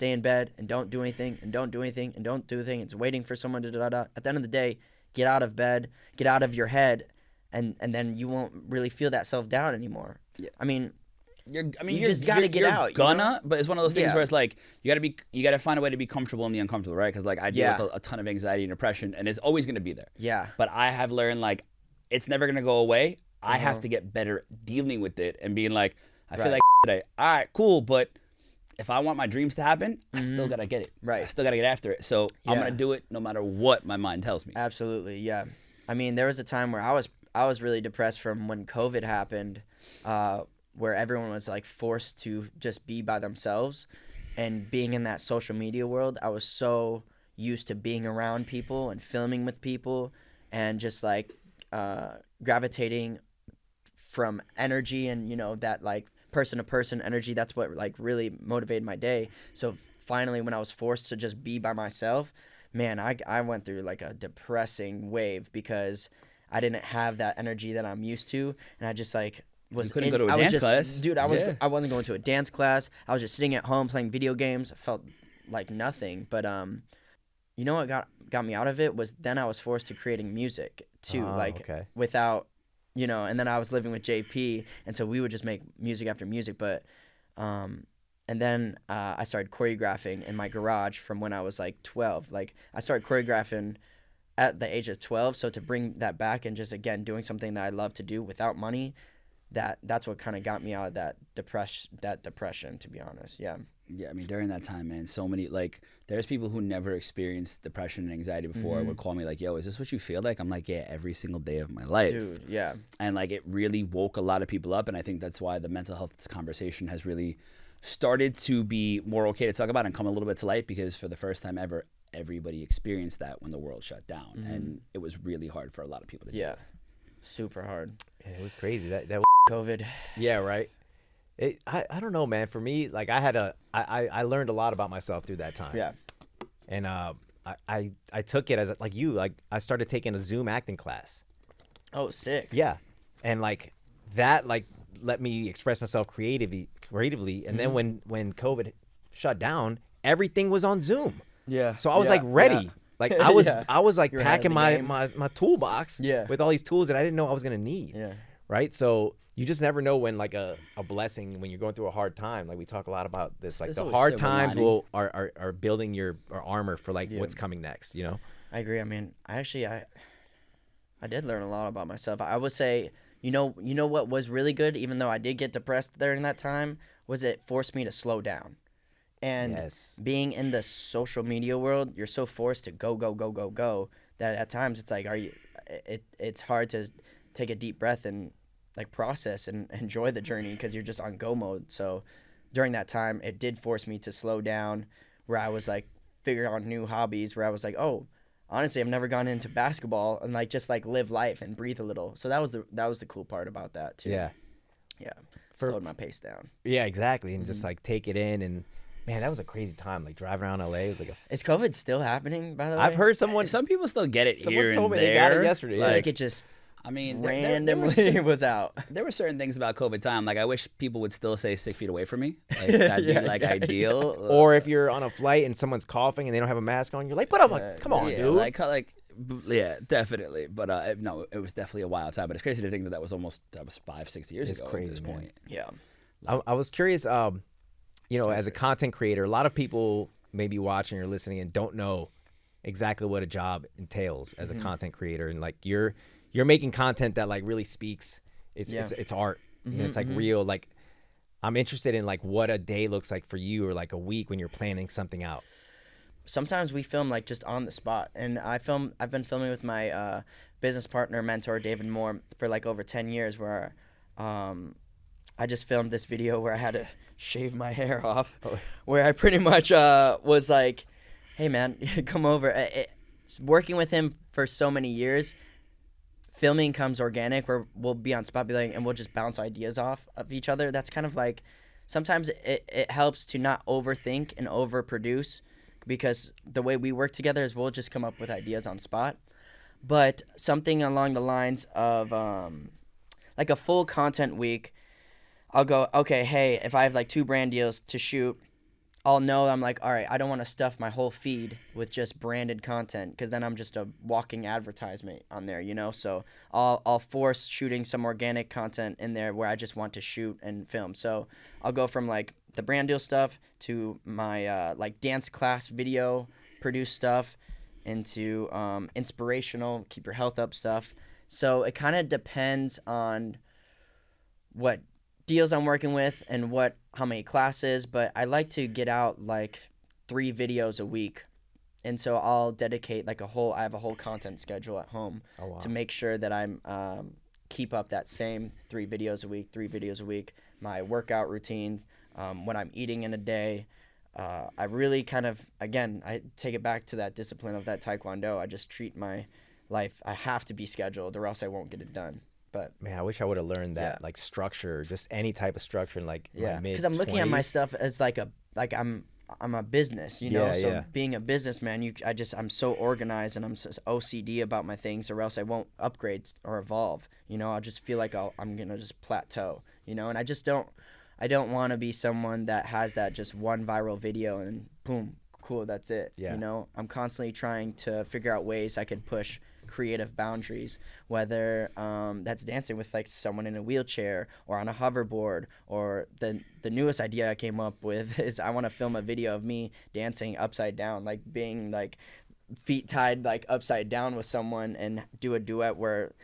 don't do anything and don't do anything and don't do anything. It's waiting for someone to da. At the end of the day, get out of bed, get out of your head. And then you won't really feel that self-doubt anymore. Yeah. I mean, you just got to get out. But it's one of those things where it's like you got to find a way to be comfortable in the uncomfortable, right? Because like I deal with a ton of anxiety and depression, and it's always going to be there. Yeah. But I have learned like it's never going to go away. I have to get better dealing with it and being like, I feel like today. All right, cool, but if I want my dreams to happen, I still got to get it. Right. I still got to get after it. So I'm going to do it no matter what my mind tells me. Absolutely, yeah. I mean, there was a time where I was really depressed from when COVID happened, where everyone was like forced to just be by themselves, and being in that social media world, I was so used to being around people and filming with people and just like gravitating from energy and that like person to person energy. That's what like really motivated my day. So finally, when I was forced to just be by myself, man, I went through like a depressing wave because I didn't have that energy that I'm used to, and I just like was. You couldn't go to a dance class, dude. I wasn't going to a dance class. I was just sitting at home playing video games. I felt like nothing. But you know what got me out of it was then I was forced to creating music too, without, and then I was living with JP, and so we would just make music after music. But and then I started choreographing in my garage from when I was like 12. Like I started choreographing at the age of 12, so to bring that back and just again doing something that I love to do without money, that's what kind of got me out of that depression, to be honest. Yeah. Yeah, I mean, during that time, man, so many, like, there's people who never experienced depression and anxiety before would call me like, yo, is this what you feel like? I'm like, yeah, every single day of my life. Dude, yeah. And, like, it really woke a lot of people up, and I think that's why the mental health conversation has really started to be more okay to talk about and come a little bit to light, because for the first time ever, everybody experienced that when the world shut down, and it was really hard for a lot of people to deal with. Super hard. Yeah, it was crazy. That COVID. Yeah, right. I don't know, man. For me, like I learned a lot about myself through that time. Yeah. And I took it as like you, like I started taking a Zoom acting class. Oh, sick. Yeah. And like that like let me express myself creatively. And then when COVID shut down, everything was on Zoom. Yeah. So I was like ready. Yeah. Like I was like packing my toolbox yeah. with all these tools that I didn't know I was gonna need. Yeah. Right. So you just never know when like a blessing, when you're going through a hard time. Like we talk a lot about this. Like the hard times are building your armor for like what's coming next. You know. I agree. I mean, I did learn a lot about myself. I would say, you know what was really good, even though I did get depressed during that time, was it forced me to slow down. And being in the social media world, you're so forced to go that at times it's like, it's hard to take a deep breath and like process and enjoy the journey because you're just on go mode. So during that time, it did force me to slow down, where I was like figuring out new hobbies, where I was like, oh, honestly, I've never gone into basketball, and like just like live life and breathe a little. So that was the cool part about that too. Yeah. Slowed my pace down. Yeah, exactly, and just like take it in. And man, that was a crazy time. Like driving around LA was like Is COVID still happening, by the way? I've heard some people still get it someone here told and me there. they got it yesterday. Like it just I mean, randomly was out. There were certain things about COVID time. Like, I wish people would still say 6 feet away from me. Like, that'd be, like, ideal. Or if you're on a flight and someone's coughing and they don't have a mask on, you're like, put up, like, come on, dude. Yeah, definitely. But, no, it was definitely a wild time. But it's crazy to think that was 5-6 years ago crazy, at this point. Yeah. I was curious, as a content creator, a lot of people may be watching or listening and don't know exactly what a job entails as a content creator. And, like, you're making content that like really speaks. It's art. You know, it's like real. Like I'm interested in like what a day looks like for you, or like a week when you're planning something out. Sometimes we film like just on the spot, and I've been filming with my business partner, mentor David Moore for like over 10 years, where I just filmed this video where I had to shave my hair off, where I pretty much was like, hey man, come over. Working with him for so many years, filming comes organic, where we'll be on spot, and we'll just bounce ideas off of each other. That's kind of like, sometimes it helps to not overthink and overproduce, because the way we work together is we'll just come up with ideas on spot. But something along the lines of like a full content week, I'll go, okay, hey, if I have like 2 brand deals to shoot, I'll know, I'm like, all right, I don't want to stuff my whole feed with just branded content, because then I'm just a walking advertisement on there, you know? So I'll force shooting some organic content in there where I just want to shoot and film. So I'll go from like the brand deal stuff to my like dance class video produced stuff, into inspirational, keep your health up stuff. So it kind of depends on what deals I'm working with and how many classes, but I like to get out like 3 videos a week. And so I'll dedicate like I have a whole content schedule at home to make sure that I'm keep up that same 3 videos a week, my workout routines, what I'm eating in a day. I really kind of, again, I take it back to that discipline of that TaeKwonDo. I just treat my life, I have to be scheduled or else I won't get it done. But man, I wish I would have learned that like structure, just any type of structure in like my mid-20s. Because I'm looking at my stuff as like I'm a business, you know. So being a businessman, I'm so organized and I'm so OCD about my things, or else I won't upgrade or evolve. You know, I just feel like I'm gonna just plateau. You know, and I don't want to be someone that has that just one viral video and boom, cool, that's it. Yeah. You know, I'm constantly trying to figure out ways I could push creative boundaries, whether that's dancing with like someone in a wheelchair or on a hoverboard, or the newest idea I came up with is I want to film a video of me dancing upside down, like being like feet tied like upside down with someone, and do a duet where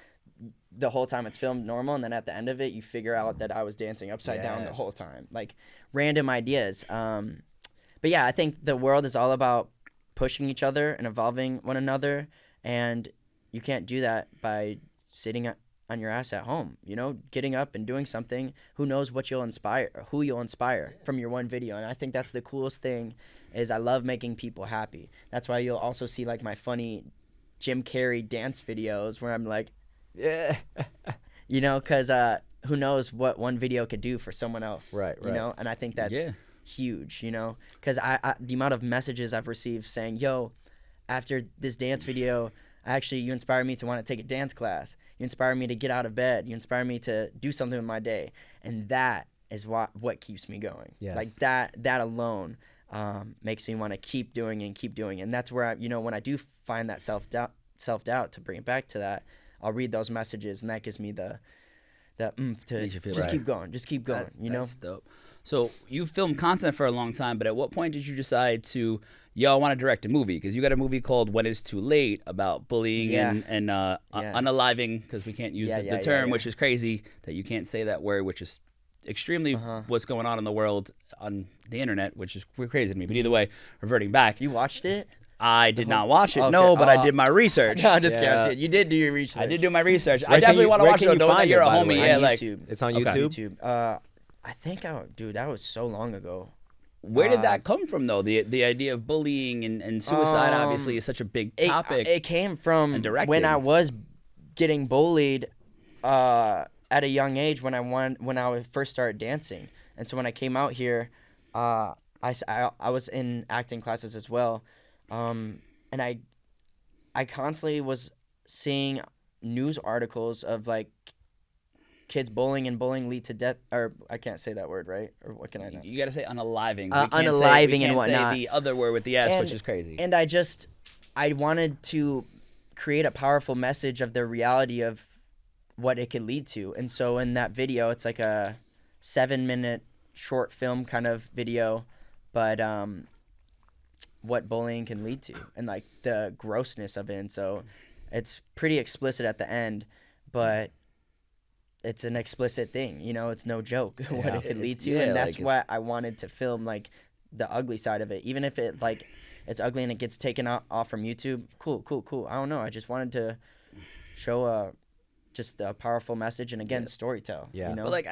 the whole time it's filmed normal, and then at the end of it, you figure out that I was dancing upside down the whole time. Like, random ideas. But yeah, I think the world is all about pushing each other and evolving one another, and you can't do that by sitting on your ass at home, you know, getting up and doing something. Who knows who you'll inspire from your one video. And I think that's the coolest thing, is I love making people happy. That's why you'll also see like my funny Jim Carrey dance videos where I'm like, yeah, you know, because who knows what one video could do for someone else, right? You know, and I think that's huge, you know, because I the amount of messages I've received saying, yo, after this dance video, actually, you inspire me to want to take a dance class. You inspire me to get out of bed. You inspire me to do something with my day. And that is what keeps me going. Yes. Like that alone makes me want to keep doing and keep doing. And that's where, when I do find that self-doubt, to bring it back to that, I'll read those messages, and that gives me the oomph to just keep going. Just keep going, That's dope. So you filmed content for a long time, but at what point did you decide to, I want to direct a movie? Because you got a movie called When It's Too Late about bullying and unaliving, because we can't use the term, which is crazy that you can't say that word, which is extremely what's going on in the world on the internet, which is crazy to me. But either way, reverting back. You watched it? I did not watch it, no, but I did my research. No, I'm just kidding. You did do your research. I did do my research. I definitely want to watch it. Know that you're a homie. Yeah, like it's on YouTube. I think that was so long ago. Where did that come from, though? The idea of bullying and suicide obviously is such a big topic. It came from when I was getting bullied at a young age when I first started dancing. And so when I came out here, I was in acting classes as well. And I constantly was seeing news articles of like kids bullying, and bullying lead to death, or I can't say that word, right? Or what can I know? You got to say unaliving. Unaliving and whatnot. Say the other word with the S, which is crazy. And I wanted to create a powerful message of the reality of what it could lead to. And so in that video, it's like a 7-minute short film kind of video, but what bullying can lead to and like the grossness of it. And so it's pretty explicit at the end, but it's an explicit thing, it's no joke what it could lead to. And that's why I wanted to film like the ugly side of it, even if it like it's ugly and it gets taken off from YouTube. Cool. I don't know. I just wanted to show just a powerful message, and again, storytell. Yeah. But like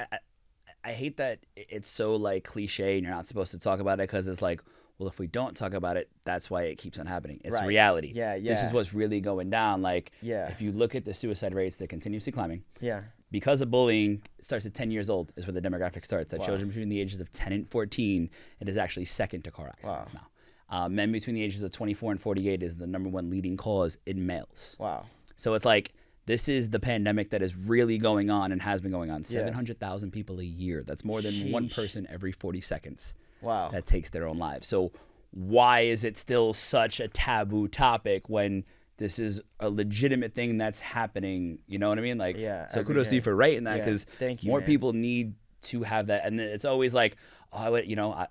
I hate that it's so like cliche and you're not supposed to talk about it, because it's like, well, if we don't talk about it, that's why it keeps on happening. It's reality. Yeah. This is what's really going down. Like, yeah. If you look at the suicide rates, they're continuously climbing. Yeah. Because of bullying, it starts at 10 years old is where the demographic starts. At children between the ages of 10 and 14, it is actually second to car accidents now. Men between the ages of 24 and 48 is the #1 leading cause in males. Wow. So it's like, this is the pandemic that is really going on and has been going on. 700,000 people a year. That's more than one person every 40 seconds. Wow. That takes their own lives. So why is it still such a taboo topic when this is a legitimate thing that's happening? You know what I mean? Like, so kudos to you for writing that, because more people need to have that. And it's always like, I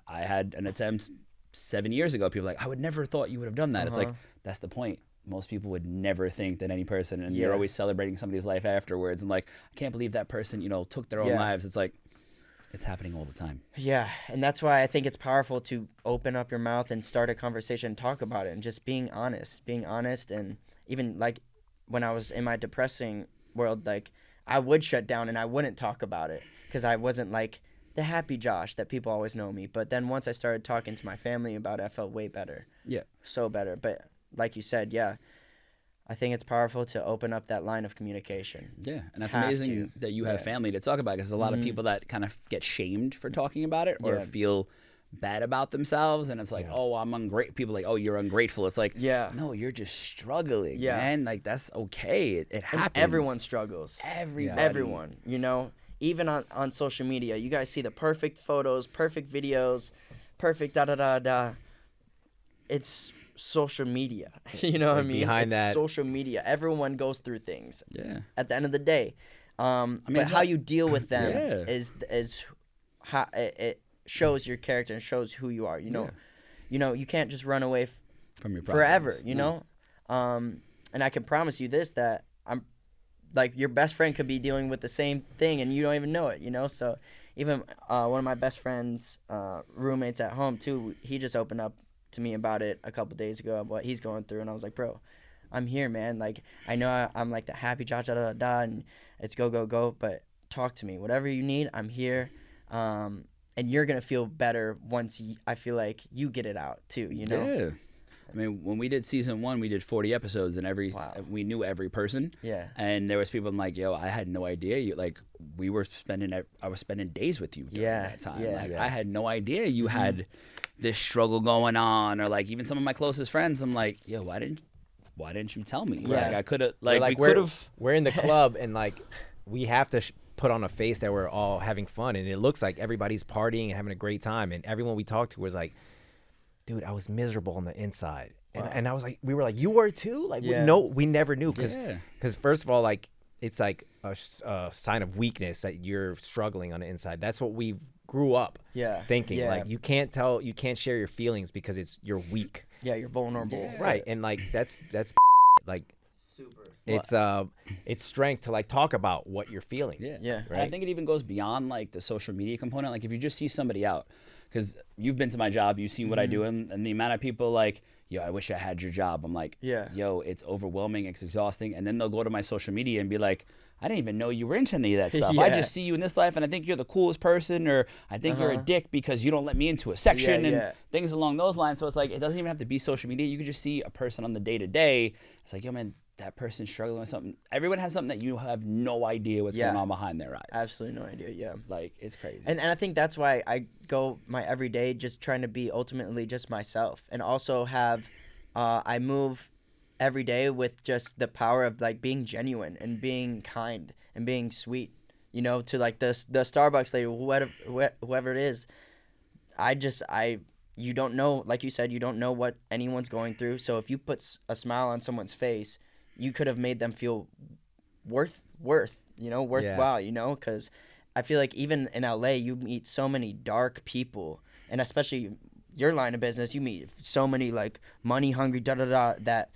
had an attempt 7 years ago. People are like, I would never thought you would have done that. It's like, that's the point. Most people would never think that any person, and you're always celebrating somebody's life afterwards. And like, I can't believe that person, took their own lives. It's like, it's happening all the time. Yeah, and that's why I think it's powerful to open up your mouth and start a conversation and talk about it, and just being honest. And even like when I was in my depressing world, like I would shut down and I wouldn't talk about it because I wasn't like the happy Josh that people always know me. But then once I started talking to my family about it, I felt way better. Yeah. So better. But like you said, I think it's powerful to open up that line of communication. Yeah, and that's amazing that you have family to talk about, because there's a lot of people that kind of get shamed for talking about it or feel bad about themselves, and it's like, oh, I'm ungrateful. People are like, oh, you're ungrateful. It's like, no, you're just struggling, man. Like, that's okay. It happens. And everyone struggles. Everyone, even on social media, you guys see the perfect photos, perfect videos, perfect da-da-da-da. It's social media. You know what I mean? Behind that, social media. Everyone goes through things. Yeah. At the end of the day, but how you deal with them is how it shows your character and shows who you are. You can't just run away from your problems forever. And I can promise you this, that like your best friend could be dealing with the same thing and you don't even know it, you know? So even one of my best friend's roommates at home too, he just opened up to me about it a couple days ago, what he's going through. And I was like, bro, I'm here, man. Like, I know I'm like the happy and it's go, but talk to me. Whatever you need, I'm here. And you're going to feel better once I feel like you get it out too, you know? Yeah. I mean, when we did season 1, we did 40 episodes, and we knew every person. Yeah. And there was people like, yo, I had no idea. I was spending days with you during that time. Yeah. I had no idea you had this struggle going on, or like even some of my closest friends. I'm like, yo, why didn't you tell me? Yeah. Like I could have, we're in the club and like we have to put on a face that we're all having fun, and it looks like everybody's partying and having a great time, and everyone we talked to was like, dude, I was miserable on the inside. And I was like, we were like, you were too? Like, we never knew. Because first of all, like, it's like a sign of weakness that you're struggling on the inside. That's what we grew up thinking. Yeah. Like, you can't share your feelings because you're weak. Yeah, you're vulnerable. Yeah. Right. And like, that's like, super. It's strength to like talk about what you're feeling. Yeah. Right? I think it even goes beyond like the social media component. Like if you just see somebody out, because you've been to my job, you've seen what I do, and the amount of people like, yo, I wish I had your job. I'm like, yo, it's overwhelming, it's exhausting. And then they'll go to my social media and be like, I didn't even know you were into any of that stuff. I just see you in this life, and I think you're the coolest person, or I think you're a dick because you don't let me into a section and things along those lines. So it's like, it doesn't even have to be social media. You can just see a person on the day-to-day. It's like, yo, man, that person's struggling with something. Everyone has something that you have no idea what's going on behind their eyes. Absolutely no idea, yeah. Like, it's crazy. And I think that's why I go my everyday just trying to be ultimately just myself. And also have, I move every day with just the power of, like, being genuine and being kind and being sweet. You know, to, like, the Starbucks lady, whoever it is. You don't know, like you said, you don't know what anyone's going through. So if you put a smile on someone's face, you could have made them feel worthwhile, you know, because I feel like even in LA, you meet so many dark people, and especially your line of business, you meet so many like money hungry, that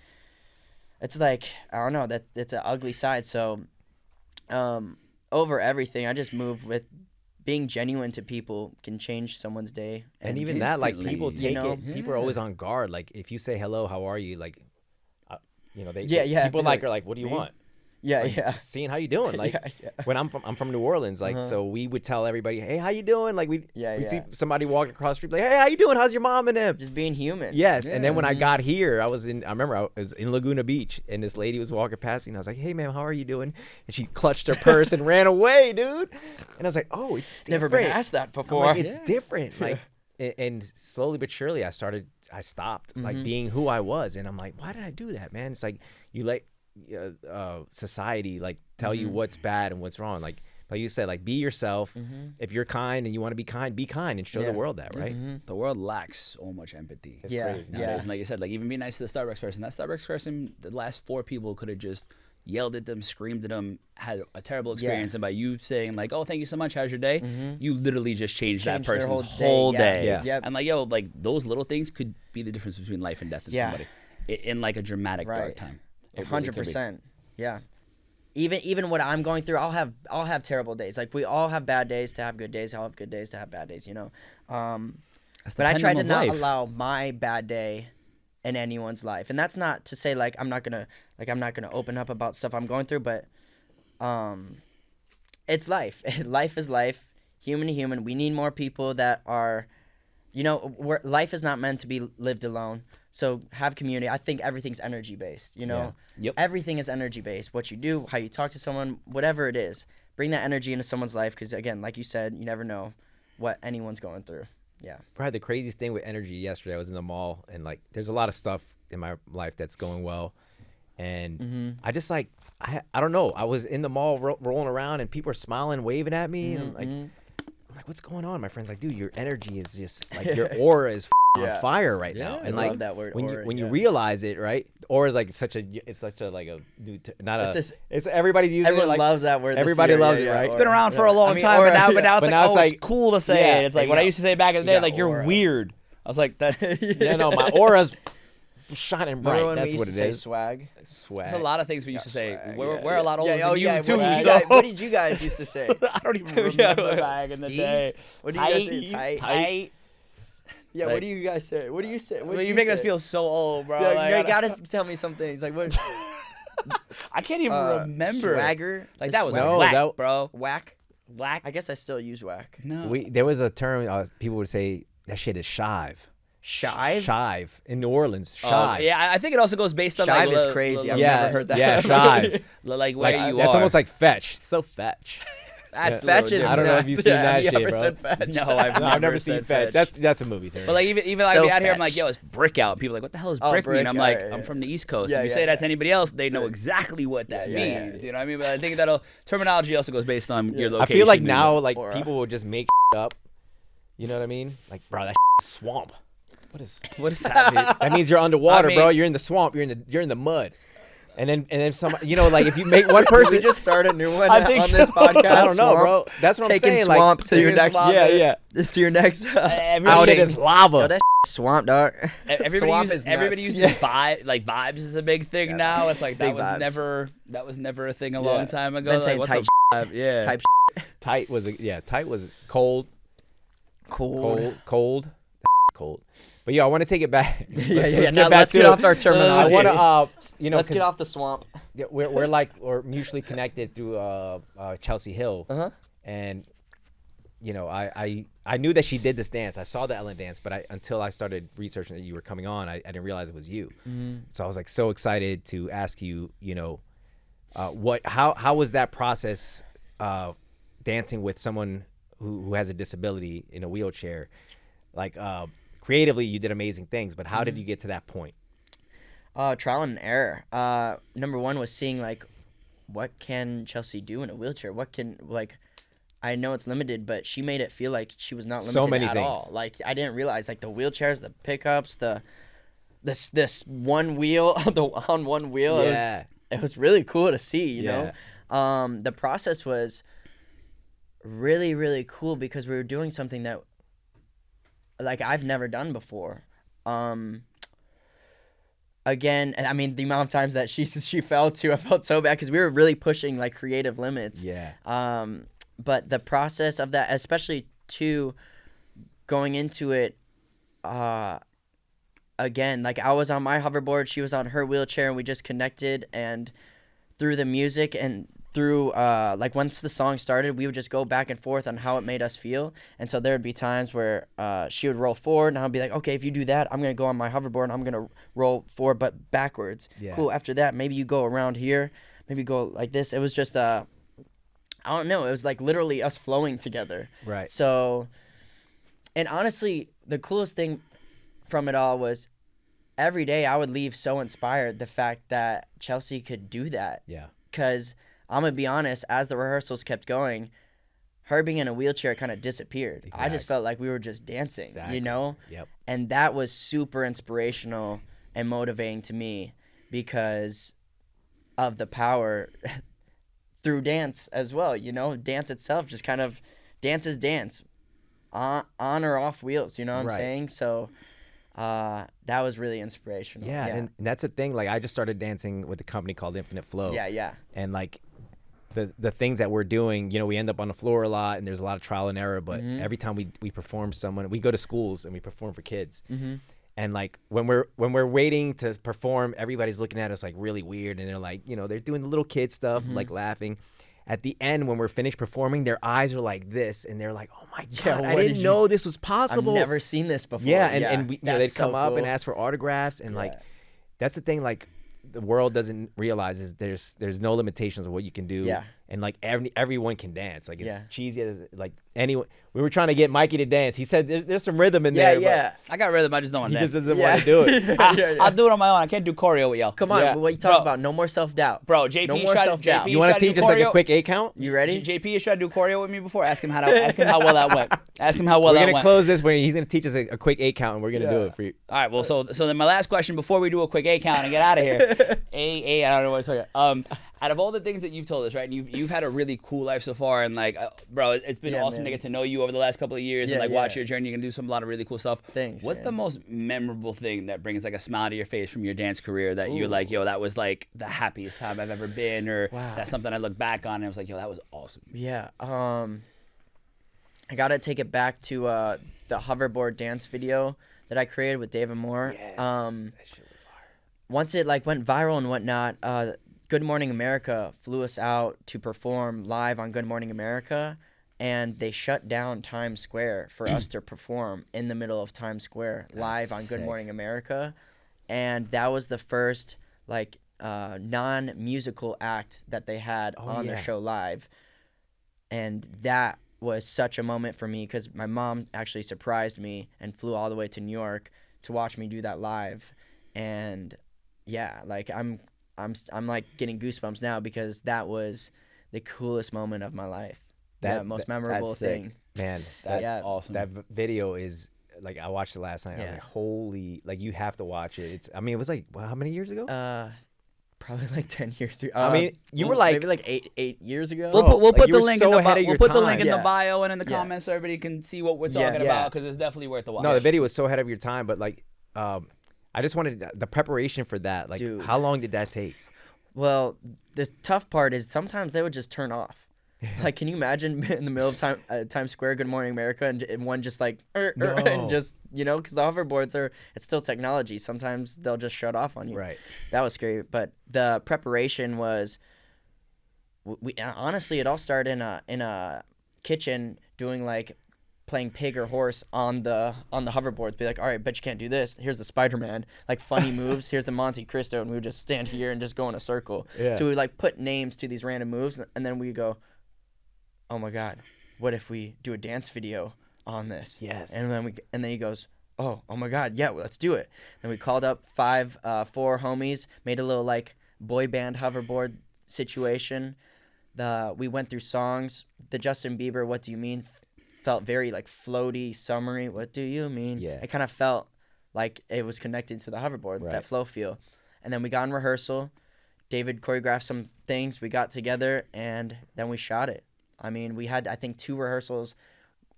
it's like, I don't know, it's an ugly side. So over everything, I just move with being genuine to people can change someone's day. And even that, like, people take it. People are always on guard. Like, if you say hello, how are you? Like, people like are like, what do you want? Just seeing how you doing. Like, when I'm from New Orleans, like, so we would tell everybody, hey, how you doing? Like, we see somebody walking across the street, like, hey, how you doing? How's your mom and them? Just being human. Yes. And then when I got here, I remember I was in Laguna Beach, and this lady was walking past me, and I was like, hey, ma'am, how are you doing? And she clutched her purse and ran away, dude. And I was like, oh, it's different. Never been asked that before. Like, it's different. Like, and slowly but surely, I stopped like being who I was, and I'm like, why did I do that, man? It's like you let society like tell you what's bad and what's wrong. Like you said, like, be yourself. If you're kind and you want to be kind and show the world that, right? The world lacks so much empathy. It's crazy. And like you said, like, even be nice to the Starbucks person. That Starbucks person, the last 4 people could have just yelled at them, screamed at them, had a terrible experience, and by you saying like, oh, thank you so much, how's your day, you literally just changed that person's whole day. And like, yo, like, those little things could be the difference between life and death in somebody in like a dramatic dark time. 100%. Yeah. Even what I'm going through, I'll have terrible days. Like, we all have bad days to have good days. I'll have good days to have bad days, you know. But I try to not allow my bad day in anyone's life. And that's not to say like I'm not gonna open up about stuff I'm going through, but it's life. Life is life. Human to human. We need more people that are, you know, life is not meant to be lived alone. So have community. I think everything's energy based, you know? Everything is energy based. What you do, how you talk to someone, whatever it is, bring that energy into someone's life. Because again, like you said, you never know what anyone's going through. Yeah. Probably the craziest thing with energy yesterday, I was in the mall, and like, there's a lot of stuff in my life that's going well. And I just like, I don't know. I was in the mall rolling around, and people are smiling, waving at me. And I'm like, what's going on? My friend's like, dude, your energy is just like, your aura is on fire right now. And like, that word, when you realize it, right? Aura is like it's such a like a new it's everybody uses everyone it. Like, loves that word. Everybody loves it, right? It's been around for a long time, but now it's cool to say it. It's like what I used to say back in the day, like, you're weird. I was like, that's my aura's shining bright. Remember when That's we what used it to is. say swag? Swag. There's a lot of things we used to say. Swag, We're a lot older than you yeah, too. What did you guys used to say? I don't even remember back in the day. What do you guys say? Tight. Yeah, Like, what do you guys say? What do you say? Well, you making us feel so old, bro. Yeah, Like, you gotta tell me some things. Like what? I can't even remember. Swagger. Like that was No, whack, that- bro. Whack. Whack. I guess I still use whack. No. There was a term people would say that shit is shive. Shive? Shive in New Orleans. Oh, Shive. yeah, I think it also goes based on Shive like is crazy. I've yeah, never heard that. Yeah, shive. like where you That's are. almost like fetch. So fetch. That's Fetch is I don't know if you've seen that have you shit, ever bro. said fetch? No, I've never seen said fetch. That's a movie term. But like even like So me out here, I'm like, fetch. yo, it's brick out. People are like, what the hell is Oh, brick mean? brick, I'm like, yeah, I'm yeah. from the East Coast. Yeah, if you yeah, say that yeah. to anybody else, they know exactly what that yeah, means. yeah. You know what I mean? But I think that terminology also goes based on your I location. feel like and now, your- like Aura. people will just make up. You know what I mean? Like, bro, that is swamp. What is? what does that mean? That means you're underwater, I mean- bro. You're in the swamp. You're in the mud. And then some. You know, like if you make one Did person we just start a new one I on think this so. podcast? I don't know, Swamp? bro. That's what I'm Taking saying. swamp like, to your taking next. swamp, yeah. This to your next. Everybody Shit is lava. Yo, that swamp, dog. Everybody Swamp uses is everybody nuts. uses vibes is a big thing now. It's like Big vibes. that was never a thing a Yeah. long time ago. Been Like, saying what's type up, vibe? Yeah. type Tight was cold. Cold. But yo, I want to take it back. Let's Now get back let's to get it. off our terminology. I want to, Let's get off the swamp. Yeah, we're mutually connected through Chelsie Hill, and you know I knew that she did this dance. I saw the Ellen dance, but until I started researching that you were coming on, I didn't realize it was you. So I was like so excited to ask you, you know, how was that process, dancing with someone who has a disability in a wheelchair, like creatively you did amazing things, but how did you get to that point? Trial and error. Number one was seeing like, what can Chelsie do in a wheelchair? What can I know it's limited, but she made it feel like she was not limited So many at things. all. Like I didn't realize like the wheelchairs, the pickups, this one wheel, on one wheel. Yeah. It was really cool to see. You Yeah. know, the process was really really cool because we were doing something that like I've never done before. Again, I mean, the amount of times that she fell too, I felt so bad because we were really pushing like creative limits. Yeah. But the process of that, especially to going into it, again, like I was on my hoverboard, she was on her wheelchair, and we just connected. And through the music and through like once the song started, we would just go back and forth on how it made us feel. And so there would be times where she would roll forward, and I'd be like, okay, if you do that, I'm gonna go on my hoverboard and I'm gonna roll forward but backwards. Yeah. Cool. After that, maybe you go around here, maybe go like this. It was just I don't know. It was like literally us flowing together. Right. So, and honestly, the coolest thing from it all was every day I would leave so inspired the fact that Chelsie could do that. Yeah. Because I'm going to be honest, as the rehearsals kept going, her being in a wheelchair kind of disappeared. I Exactly. just felt like we were just dancing, Exactly. you know? Yep. And that was super inspirational and motivating to me because of the power through dance as well, you know? Dance itself just kind of, dance is dance, on or off wheels, you know what I'm Right. saying? So that was really inspirational. Yeah, and that's the thing. Like I just started dancing with a company called Infinite Flow. Yeah. And like the things that we're doing, you know, we end up on the floor a lot, and there's a lot of trial and error. But every time we perform someone, we go to schools and we perform for kids. And like when we're waiting to perform, everybody's looking at us like really weird, and they're like, you know, they're doing the little kid stuff, like laughing. At the end, when we're finished performing, their eyes are like this, and they're like, "Oh my god, I didn't know this was possible." I've never seen this before. Yeah, and we, you know, they'd that's come so up and cool. ask for autographs, and like Yeah. that's the thing. Like the world doesn't realize is there's no limitations of what you can do. Yeah. And like everyone can dance. Like it's Yeah. cheesy as like anyone. We were trying to get Mikey to dance. He said there's some rhythm in Yeah, there. yeah. I got rhythm. I just don't But want he to just dance. doesn't want to do it. I'll do it on my own. I can't do choreo with y'all. Come on, Yeah. what you talking Bro. about? No more self-doubt. Bro, JP No more tried self-doubt. JP You want tried to do teach us like a choreo. quick 8 count? You ready? JP has tried to do choreo with me before. Ask him how well that went. Ask him how well We're that gonna went. close this when he's gonna teach us a quick 8 count, and we're gonna do it for you. All right, well, so then my last question before we do a quick A count and get out of here. I don't know what to tell you. out of all the things that you've told us, right? And you've had a really cool life so far, and like, bro, it's been awesome to get to know you over the last couple of years and like watch your journey. You can do a lot of really cool stuff. Thanks. What's the most memorable thing that brings like a smile to your face from your dance career that you're like, yo, that was like the happiest time I've ever been, or that's something I look back on and I was like, yo, that was awesome. Yeah. I gotta take it back to the hoverboard dance video that I created with David Moore. Yes. That shit was fire. Once it like went viral and whatnot, Good Morning America flew us out to perform live on Good Morning America, and they shut down Times Square for us to perform in the middle of Times Square live on Good Morning America, and that was the first like non-musical act that they had on their show live, and that was such a moment for me because my mom actually surprised me and flew all the way to New York to watch me do that live, and yeah, like I'm like getting goosebumps now because that was the coolest moment of my life. That most memorable thing. Man, that's awesome. That video is like, I watched it last night. I was like, holy, like you have to watch it. It was like, how many years ago? Probably like 10 years ago. I mean, you were like maybe like eight years ago. We'll put the link in the bio. We'll put the link in the bio and in the comments so everybody can see what we're talking about because it's definitely worth the watch. No, the video was so ahead of your time, but like, I just wanted the preparation for that. Like, dude, how long did that take? Well, the tough part is sometimes they would just turn off. Like, can you imagine in the middle of Times Square, Good Morning America, and one just like, and just, because the hoverboards it's still technology. Sometimes they'll just shut off on you. Right. That was scary. But the preparation was, honestly, it all started in a kitchen doing like playing pig or horse on the hoverboards. Be like, all right, bet you can't do this. Here's the Spider-Man, like funny moves. Here's the Monte Cristo, and we would just stand here and just go in a circle. Yeah. So we would like put names to these random moves, and then we go, oh my God, what if we do a dance video on this? Yes. And then he goes, oh my God, yeah, well, let's do it. And we called up four homies, made a little like boy band hoverboard situation. We went through songs. The Justin Bieber "What Do You Mean" felt very like floaty, summery. What do you mean? Yeah. It kind of felt like it was connected to the hoverboard, that flow feel. And then we got in rehearsal. David choreographed some things. We got together, and then we shot it. I mean, we had, I think, 2 rehearsals,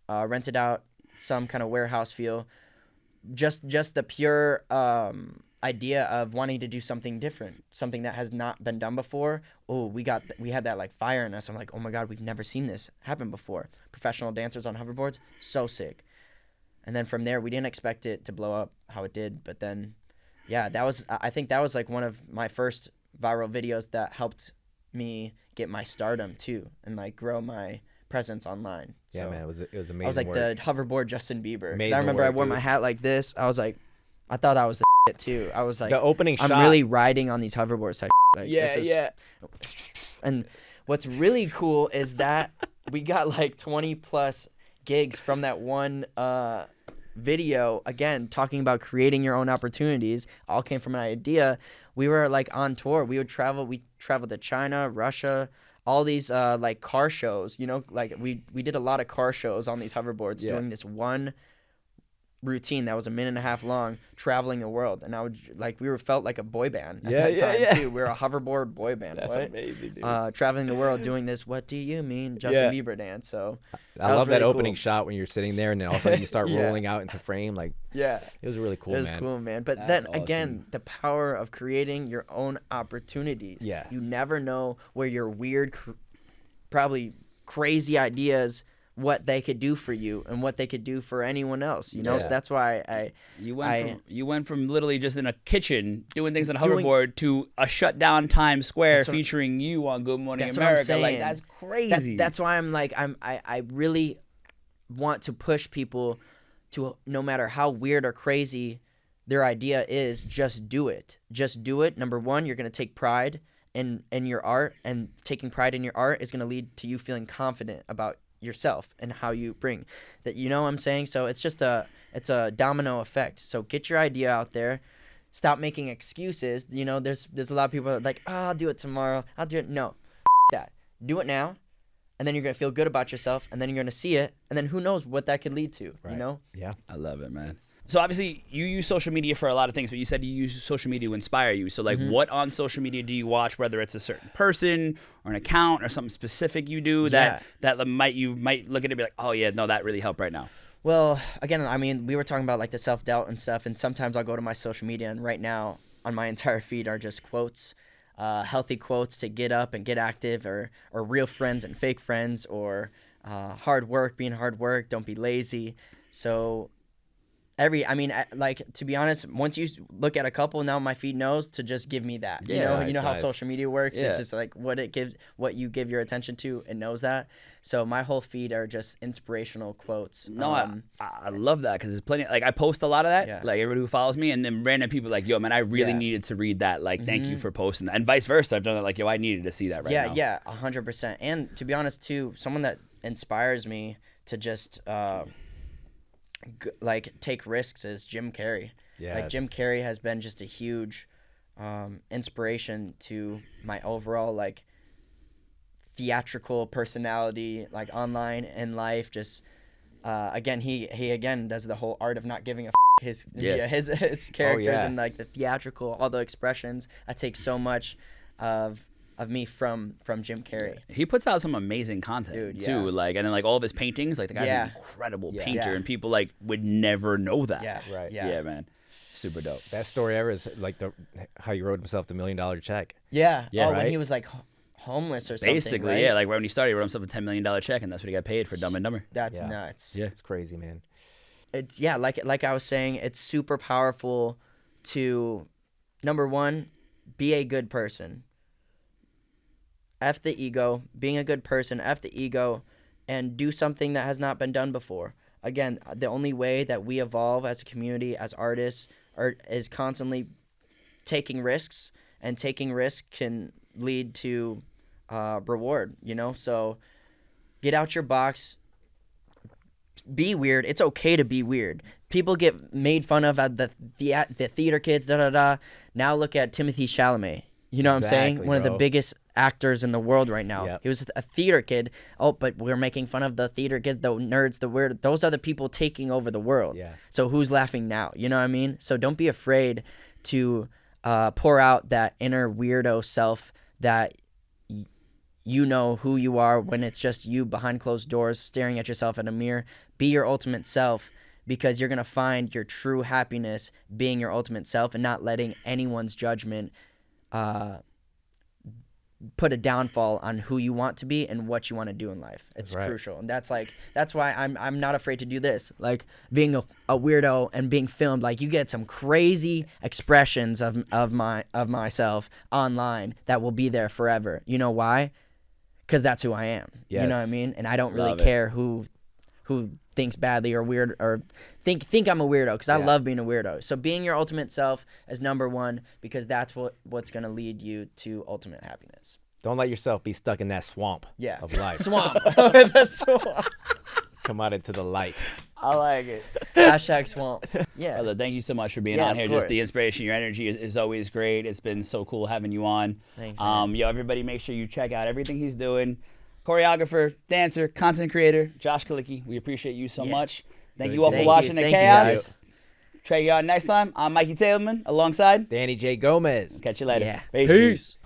rented out some kind of warehouse feel. Just the pure idea of wanting to do something different, something that has not been done before. Oh, we had that like fire in us. I'm like, oh my God, we've never seen this happen before. Professional dancers on hoverboards, so sick. And then from there, we didn't expect it to blow up how it did. But then, yeah, I think that was like one of my first viral videos that helped me get my stardom too, and like grow my presence online. Yeah, so, man, it was amazing. I was like work. The hoverboard Justin Bieber. Amazing I remember work, I wore my hat like this. I was like, I thought I was the shit too. I was like, the opening shot. I'm really riding on these hoverboards. Like, yeah. And what's really cool is that we got like 20 plus gigs from that one video. Again, talking about creating your own opportunities. All came from an idea. We were like on tour. We traveled to China, Russia, all these like car shows, like we did a lot of car shows on these hoverboards, doing this one routine that was 1.5 minutes long, traveling the world. And I would felt like a boy band at that time too. We were a hoverboard boy band. That's amazing, dude. Traveling the world doing this "What Do You Mean" Justin Bieber dance. So I love that opening shot when you're sitting there and then all of a sudden you start rolling out into frame. Like, it was really cool, man. It was cool, man. But then again, the power of creating your own opportunities. Yeah. You never know where your weird, probably crazy ideas, what they could do for you and what they could do for anyone else, So that's why you went from literally just in a kitchen doing things on a hoverboard to a shut down Times Square featuring you on Good Morning America. Like, that's crazy. That's why I really want to push people to, no matter how weird or crazy their idea is, just do it. Just do it. Number one, you're going to take pride in your art, and taking pride in your art is going to lead to you feeling confident about yourself and how you bring that, what I'm saying? So it's just it's a domino effect. So get your idea out there. Stop making excuses. There's a lot of people that are like, I'll do it tomorrow. I'll do it. No, that. Do it now. And then you're going to feel good about yourself. And then you're going to see it. And then who knows what that could lead to, right. Yeah. I love it, man. So obviously you use social media for a lot of things, but you said you use social media to inspire you. So like what on social media do you watch, whether it's a certain person or an account or something specific you do that you might look at it and be like, oh yeah, no, that really helped right now? Well, again, I mean, we were talking about like the self-doubt and stuff, and sometimes I'll go to my social media, and right now on my entire feed are just quotes, healthy quotes to get up and get active, or real friends and fake friends, or hard work, being hard work, don't be lazy. So like, to be honest, once you look at a couple, now my feed knows to just give me that. You know how social media works. It's just like what you give your attention to, it knows that. So my whole feed are just inspirational quotes. No, I love that, because there's plenty. Like, I post a lot of that. Like, everybody who follows me, and then random people like, yo, man, I really needed to read that. Like, thank you for posting that, and vice versa. I've done it. Like, yo, I needed to see that right now. Yeah, 100%. And to be honest, too, someone that inspires me to just like take risks is Jim Carrey. Like, Jim Carrey has been just a huge inspiration to my overall like theatrical personality, like online in life. Just again, he again does the whole art of not giving a his characters and like the theatrical, all the expressions. I take so much of me from Jim Carrey. He puts out some amazing content too, like, and then like all of his paintings, like the guy's an incredible painter, and people like would never know that. Yeah, man, super dope. Best story ever is like how he wrote himself the $1 million check. When he was like homeless or something. Basically, right? like when he started, he wrote himself a $10 million check, and that's what he got paid for Dumb and Dumber. That's nuts. Yeah, it's crazy, man. It's like I was saying, it's super powerful to, number one, be a good person. F the ego, being a good person, F the ego, and do something that has not been done before. Again, the only way that we evolve as a community, as artists, is constantly taking risks, and taking risks can lead to reward, you know? So get out your box, be weird. It's okay to be weird. People get made fun of at the theater kids, Now look at Timothée Chalamet. You know what I'm saying? One of the biggest actors in the world right now. He was a theater kid. Oh, but we're making fun of the theater kids, the nerds, the weird. Those are the people taking over the world. So who's laughing now? You know what I mean? So don't be afraid to pour out that inner weirdo self that you know who you are when it's just you behind closed doors staring at yourself in a mirror. Be your ultimate self, because you're going to find your true happiness being your ultimate self and not letting anyone's judgment put a downfall on who you want to be and what you want to do in life. It's crucial. And that's why I'm not afraid to do this. Like, being a weirdo and being filmed, like, you get some crazy expressions of myself online that will be there forever. You know why? Because that's who I am. You know what I mean? And I don't really care who thinks badly or weird or think I'm a weirdo, because I love being a weirdo. So being your ultimate self is number one, because that's what's going to lead you to ultimate happiness. Don't let yourself be stuck in that swamp of life. Swamp. The swamp. Come out into the light. I like it. Hashtag swamp. Yeah. Brother, thank you so much for being on here. Just the inspiration, your energy is always great. It's been so cool having you on. Thanks, man. Everybody make sure you check out everything he's doing. Choreographer, dancer, content creator, Josh Killacky. We appreciate you so much. Thank you all for watching the Chaos. Check you out next time. I'm Mikey Taylorman alongside Danny J. Gomez. Catch you later. Peace.